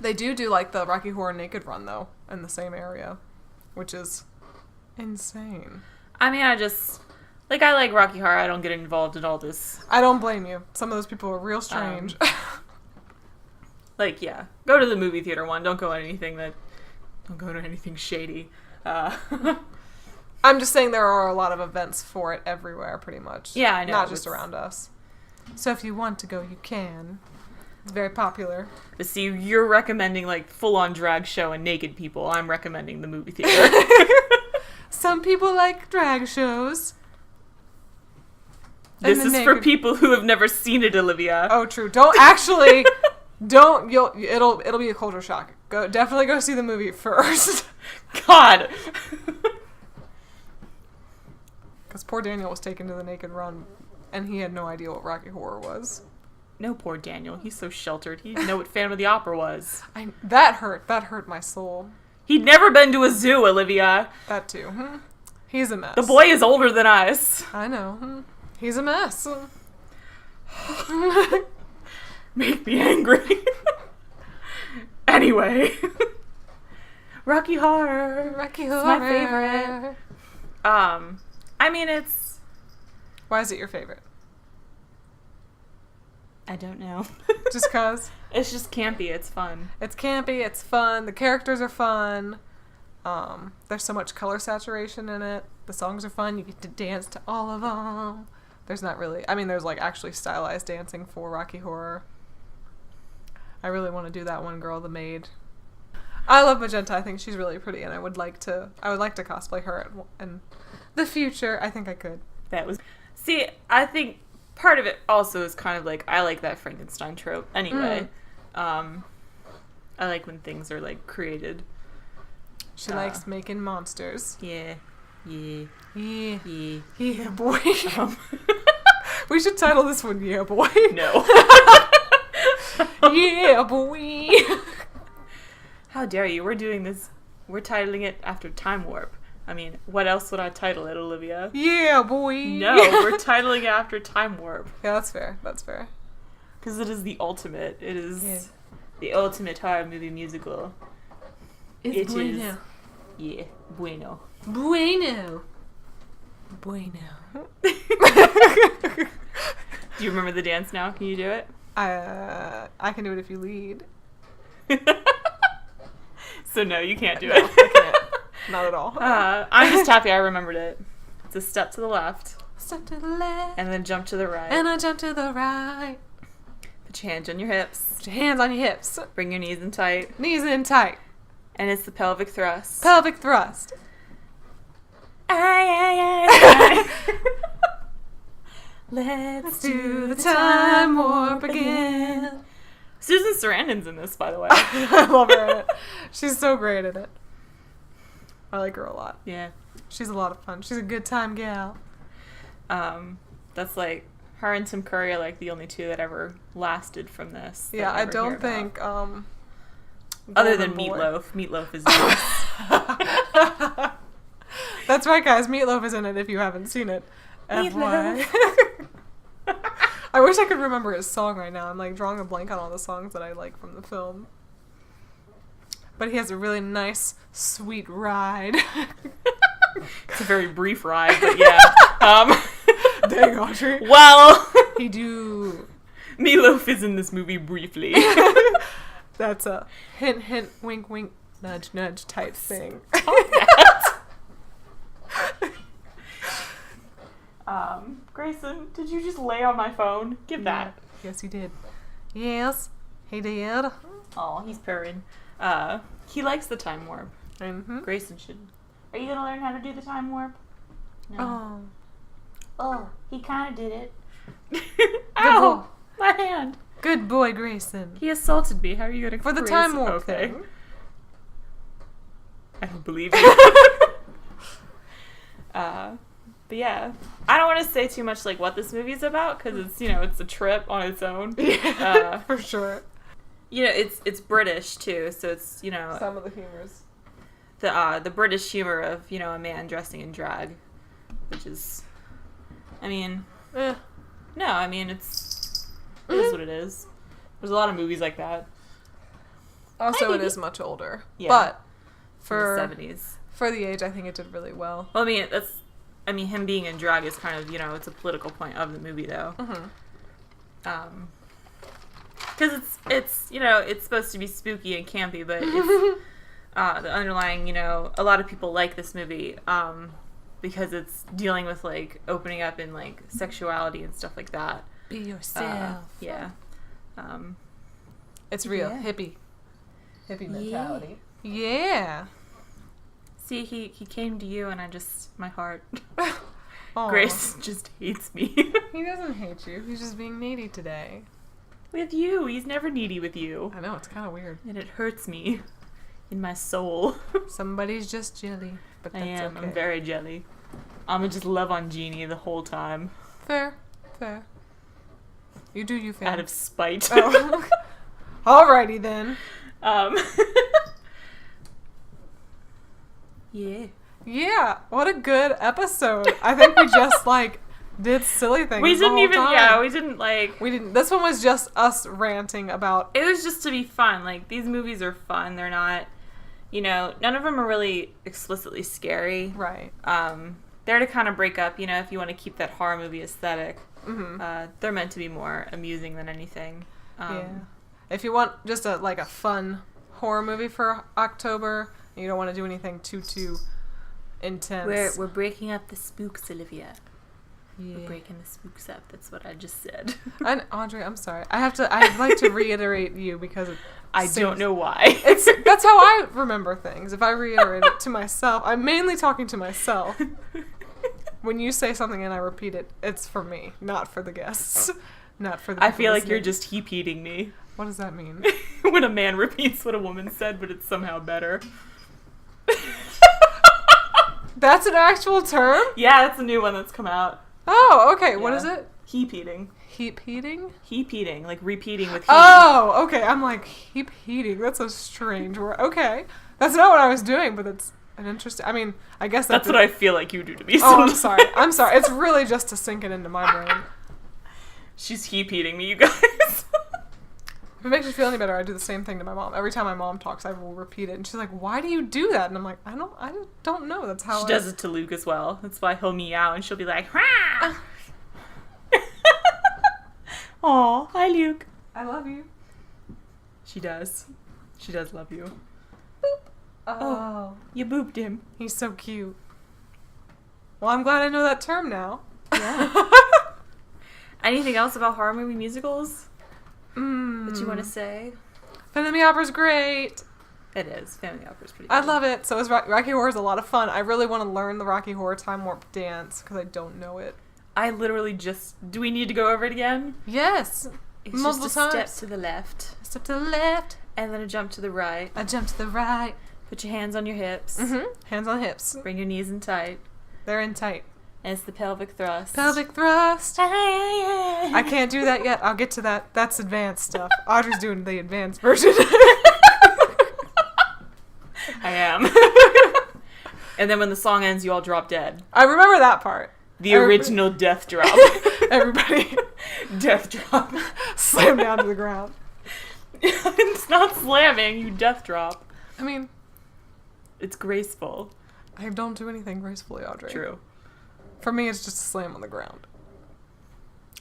Speaker 4: They do the Rocky Horror Naked Run, though, in the same area, which is insane.
Speaker 3: I mean, I just... I like Rocky Horror. I don't get involved in all this.
Speaker 4: I don't blame you. Some of those people are real strange.
Speaker 3: Go to the movie theater one. Don't go to anything shady.
Speaker 4: I'm just saying there are a lot of events for it everywhere, pretty much.
Speaker 3: Yeah, I know.
Speaker 4: Not just around us. So if you want to go, you can. It's very popular.
Speaker 3: But see, you're recommending, full-on drag show and naked people. I'm recommending the movie theater.
Speaker 4: Some people like drag shows.
Speaker 3: This is for people who have never seen it, Olivia.
Speaker 4: Oh, true. Don't actually... It'll be a culture shock. Definitely go see the movie first.
Speaker 3: God.
Speaker 4: Because poor Daniel was taken to the Naked Run, and he had no idea what Rocky Horror was.
Speaker 3: No, poor Daniel. He's so sheltered. He didn't know what Phantom of the Opera was.
Speaker 4: That hurt my soul.
Speaker 3: He'd never been to a zoo, Olivia.
Speaker 4: That too. He's a mess.
Speaker 3: The boy is older than us.
Speaker 4: I know. He's a mess.
Speaker 3: Make me angry. Anyway. Rocky Horror.
Speaker 4: Rocky Horror.
Speaker 3: It's my favorite. I mean, it's
Speaker 4: Why is it your favorite?
Speaker 3: I don't know.
Speaker 4: Just cause?
Speaker 3: It's just campy. It's fun.
Speaker 4: It's campy, it's fun, the characters are fun. There's so much color saturation in it. The songs are fun. You get to dance to all of them. There's not really... I mean, there's, like, actually stylized dancing for Rocky Horror. I really want to do that one girl, the maid. I love Magenta. I think she's really pretty, and I would like to cosplay her in the future. I think I could.
Speaker 3: That was... See, I think part of it also is kind of like, I like that Frankenstein trope anyway. I like when things are, like, created.
Speaker 4: She likes making monsters.
Speaker 3: Yeah. Yeah.
Speaker 4: Yeah.
Speaker 3: Yeah.
Speaker 4: Yeah, boy. We should title this one, Yeah, Boy.
Speaker 3: No.
Speaker 4: Yeah, boy.
Speaker 3: How dare you? We're doing this. We're titling it after Time Warp. I mean, what else would I title it, Olivia?
Speaker 4: Yeah, boy.
Speaker 3: No, we're titling it after Time Warp.
Speaker 4: Yeah, that's fair. That's fair.
Speaker 3: Because it is the ultimate. It is the ultimate horror movie musical.
Speaker 4: It's
Speaker 3: It
Speaker 4: bueno.
Speaker 3: is- Yeah, bueno.
Speaker 4: Bueno. Bueno.
Speaker 3: Do you remember the dance now? Can you do it?
Speaker 4: I can do it if you lead.
Speaker 3: So no, you can't do
Speaker 4: No,
Speaker 3: it.
Speaker 4: I can't. Not at all.
Speaker 3: I'm just happy I remembered it. It's a step to the left,
Speaker 4: Step to the left.
Speaker 3: and then jump to the right.
Speaker 4: And I jump to the right.
Speaker 3: Put your hands on your hips.
Speaker 4: Put your hands on your hips.
Speaker 3: Bring your knees in tight.
Speaker 4: Knees in tight.
Speaker 3: And it's the pelvic thrust.
Speaker 4: Pelvic thrust.
Speaker 3: Aye. Let's
Speaker 4: Do the time warp again.
Speaker 3: Susan Sarandon's in this, by the way.
Speaker 4: I love her in it. She's so great at it. I like her a lot.
Speaker 3: Yeah.
Speaker 4: She's a lot of fun. She's a good time gal.
Speaker 3: That's like her and Tim Curry are like the only two that ever lasted from this. that
Speaker 4: Yeah,
Speaker 3: you
Speaker 4: I
Speaker 3: ever
Speaker 4: don't
Speaker 3: hear about.
Speaker 4: think
Speaker 3: Other
Speaker 4: Golden
Speaker 3: than
Speaker 4: Boy.
Speaker 3: Meatloaf. Meatloaf is in this.
Speaker 4: That's right, guys. Meatloaf is in it if you haven't seen it.
Speaker 3: Meatloaf.
Speaker 4: FY. I wish I could remember his song right now. I'm like drawing a blank on all the songs that I like from the film. But he has a really nice, sweet ride.
Speaker 3: It's a very brief ride, but yeah.
Speaker 4: Dang, Audrey.
Speaker 3: Well,
Speaker 4: He do.
Speaker 3: Meatloaf is in this movie briefly.
Speaker 4: That's a hint, hint, wink, wink, nudge, nudge type thing.
Speaker 3: Grayson, did you just lay on my phone? Give that.
Speaker 4: Yes, he did. Yes, he did.
Speaker 3: Oh, he's purring. He likes the time warp.
Speaker 4: Mm-hmm.
Speaker 3: Grayson should. Are you gonna learn how to do the time warp?
Speaker 4: Oh.
Speaker 3: Oh, he kind of did it.
Speaker 4: Good
Speaker 3: Ow! My hand.
Speaker 4: Good boy, Grayson.
Speaker 3: He assaulted me. How are you gonna
Speaker 4: For the
Speaker 3: praise-
Speaker 4: time warp
Speaker 3: okay.
Speaker 4: thing.
Speaker 3: I don't believe you. But yeah, I don't want to say too much like what this movie's about because it's it's a trip on its own.
Speaker 4: Yeah, for sure.
Speaker 3: It's British too, so it's
Speaker 4: Some of the humors.
Speaker 3: the British humor of a man dressing in drag, which is, I mean,
Speaker 4: Eh.
Speaker 3: no, I mean it is what it is. There's a lot of movies like that.
Speaker 4: Also, it
Speaker 3: Hi.
Speaker 4: is much older.
Speaker 3: Yeah.
Speaker 4: But
Speaker 3: From the
Speaker 4: for
Speaker 3: 70s.
Speaker 4: for the age, I think it did really well.
Speaker 3: Well, I mean, him being in drag is kind of, it's a political point of the movie, though.
Speaker 4: Mm-hmm.
Speaker 3: Because it's supposed to be spooky and campy, but it's, the underlying, a lot of people like this movie, because it's dealing with, like, opening up in, like, sexuality and stuff like that.
Speaker 4: Be yourself.
Speaker 3: Yeah.
Speaker 4: It's real.
Speaker 3: Yeah.
Speaker 4: Hippie mentality. Yeah.
Speaker 3: See, he came to you, and my heart.
Speaker 4: Aw.
Speaker 3: Grace just hates me.
Speaker 4: He doesn't hate you. He's just being needy today.
Speaker 3: With you. He's never needy with you.
Speaker 4: I know, it's kind of weird.
Speaker 3: And it hurts me in my soul.
Speaker 4: Somebody's just jelly, but
Speaker 3: I
Speaker 4: that's
Speaker 3: am.
Speaker 4: okay.
Speaker 3: I'm very jelly. I'm gonna just love on Jeannie the whole time.
Speaker 4: Fair. You do you, fam.
Speaker 3: Out of spite.
Speaker 4: Oh. Alrighty then.
Speaker 3: Yeah.
Speaker 4: Yeah, what a good episode. I think we just, did silly things
Speaker 3: We
Speaker 4: the
Speaker 3: didn't
Speaker 4: whole
Speaker 3: even,
Speaker 4: time.
Speaker 3: we didn't,
Speaker 4: We didn't. This one was just us ranting about...
Speaker 3: it was just to be fun. Like, these movies are fun. They're not, none of them are really explicitly scary.
Speaker 4: Right.
Speaker 3: They're to kind of break up, if you want to keep that horror movie aesthetic. They're meant to be more amusing than anything.
Speaker 4: Yeah. If you want just a fun horror movie for October, and you don't want to do anything too intense.
Speaker 3: We're breaking up the spooks, Olivia.
Speaker 4: Yeah.
Speaker 3: We're breaking the spooks up. That's what I just said.
Speaker 4: And Audrey, I'm sorry. I'd like to reiterate you because
Speaker 3: I don't know why.
Speaker 4: That's how I remember things. If I reiterate it to myself, I'm mainly talking to myself. When you say something and I repeat it, it's for me, not for the guests. Not for the
Speaker 3: I feel like
Speaker 4: listening.
Speaker 3: you're just heap-eating me.
Speaker 4: What does that mean?
Speaker 3: When a man repeats what a woman said, but it's somehow better.
Speaker 4: That's an actual term?
Speaker 3: Yeah, that's a new one that's come out.
Speaker 4: Oh, okay.
Speaker 3: Yeah.
Speaker 4: What is it?
Speaker 3: Heap-eating.
Speaker 4: Heap heating?
Speaker 3: Heap-eating, like repeating with heat.
Speaker 4: Oh, okay. I'm like, heap heating. That's a strange word. Okay. That's not what I was doing, but it's an interesting... I mean, I guess
Speaker 3: that's what I feel like you do to me
Speaker 4: Oh,
Speaker 3: sometimes.
Speaker 4: I'm sorry. It's really just to sink it into my brain.
Speaker 3: She's heap-eating me, you guys.
Speaker 4: If it makes you feel any better, I do the same thing to my mom. Every time my mom talks, I will repeat it. And she's like, why do you do that? And I'm like, I don't know. That's how
Speaker 3: She does it to Luke as well. That's why he'll meow and she'll be like, "Rah!" Aw, hi Luke.
Speaker 4: I love you.
Speaker 3: She does. She does love you.
Speaker 4: Oh.
Speaker 3: You booped him.
Speaker 4: He's so cute. Well, I'm glad I know that term now.
Speaker 3: Yeah. Anything else about horror movie musicals that you want to say?
Speaker 4: Phantom of the Opera's great.
Speaker 3: It is. Family Opera's pretty
Speaker 4: I
Speaker 3: good.
Speaker 4: love it. So is Rocky Horror is a lot of fun. I really want to learn the Rocky Horror Time Warp dance because I don't know it.
Speaker 3: I literally just... Do we need to go over it again?
Speaker 4: Yes.
Speaker 3: It's
Speaker 4: Multiple
Speaker 3: just a
Speaker 4: times.
Speaker 3: step to the left.
Speaker 4: Step to the left.
Speaker 3: And then a jump to the right.
Speaker 4: A jump to the right.
Speaker 3: Put your hands on your hips.
Speaker 4: Hands on hips.
Speaker 3: Bring your knees in tight.
Speaker 4: They're in tight.
Speaker 3: And it's the pelvic thrust.
Speaker 4: Pelvic thrust.
Speaker 3: I
Speaker 4: I can't do that yet. I'll get to that. That's advanced stuff. Audrey's doing the advanced version.
Speaker 3: I am. And then when the song ends, you all drop dead.
Speaker 4: I remember that part.
Speaker 3: The original death drop.
Speaker 4: Everybody
Speaker 3: Death drop.
Speaker 4: slam down to the ground.
Speaker 3: It's not slamming, you death drop.
Speaker 4: I mean,
Speaker 3: It's graceful.
Speaker 4: I don't do anything gracefully, Audrey.
Speaker 3: True.
Speaker 4: For me, it's just a slam on the ground.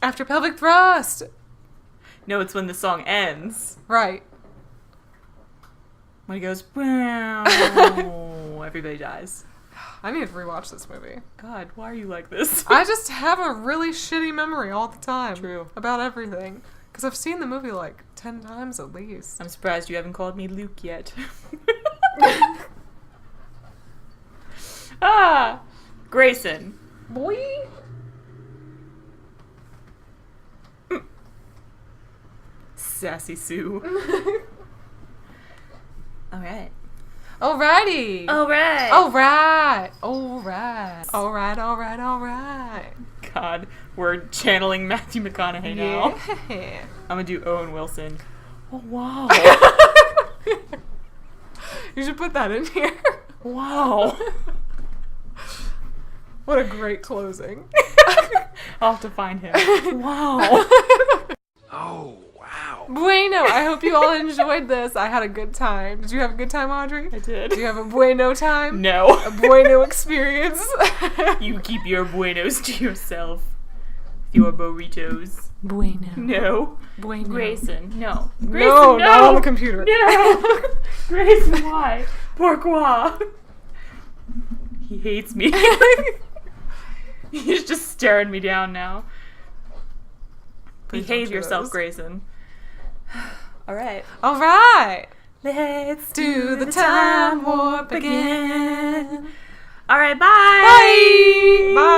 Speaker 4: After pelvic thrust.
Speaker 3: No, it's when the song ends.
Speaker 4: Right.
Speaker 3: When it goes, wow, everybody dies.
Speaker 4: I need to rewatch this movie.
Speaker 3: God, why are you like this?
Speaker 4: I just have a really shitty memory all the time.
Speaker 3: True.
Speaker 4: About everything. Because I've seen the movie like 10 times at least.
Speaker 3: I'm surprised you haven't called me Luke yet. Grayson.
Speaker 4: Boy.
Speaker 3: Sassy Sue. Alright.
Speaker 4: Alrighty.
Speaker 3: Alright.
Speaker 4: Alright. Alright. Alright, alright, alright.
Speaker 3: God, we're channeling Matthew McConaughey now.
Speaker 4: Yeah.
Speaker 3: I'm gonna do Owen Wilson. Oh, wow.
Speaker 4: You should put that in here.
Speaker 3: Wow.
Speaker 4: What a great closing.
Speaker 3: I'll have to find him. Wow.
Speaker 2: Oh, wow.
Speaker 4: Bueno, I hope you all enjoyed this. I had a good time. Did you have a good time, Audrey?
Speaker 3: I did.
Speaker 4: Do you have a bueno time?
Speaker 3: No.
Speaker 4: A bueno experience?
Speaker 3: You keep your buenos to yourself. Your burritos.
Speaker 4: Bueno.
Speaker 3: No.
Speaker 4: Bueno.
Speaker 3: Grayson. No. Grayson,
Speaker 4: No, not on the computer.
Speaker 3: No. Grayson, why? Pourquoi? He hates me. He's just staring me down now.
Speaker 4: Please don't
Speaker 3: Behave
Speaker 4: do
Speaker 3: yourself,
Speaker 4: those.
Speaker 3: Grayson. Alright.
Speaker 4: Alright.
Speaker 3: Let's
Speaker 4: Do the time warp again.
Speaker 3: Alright, bye!
Speaker 4: Bye. Bye.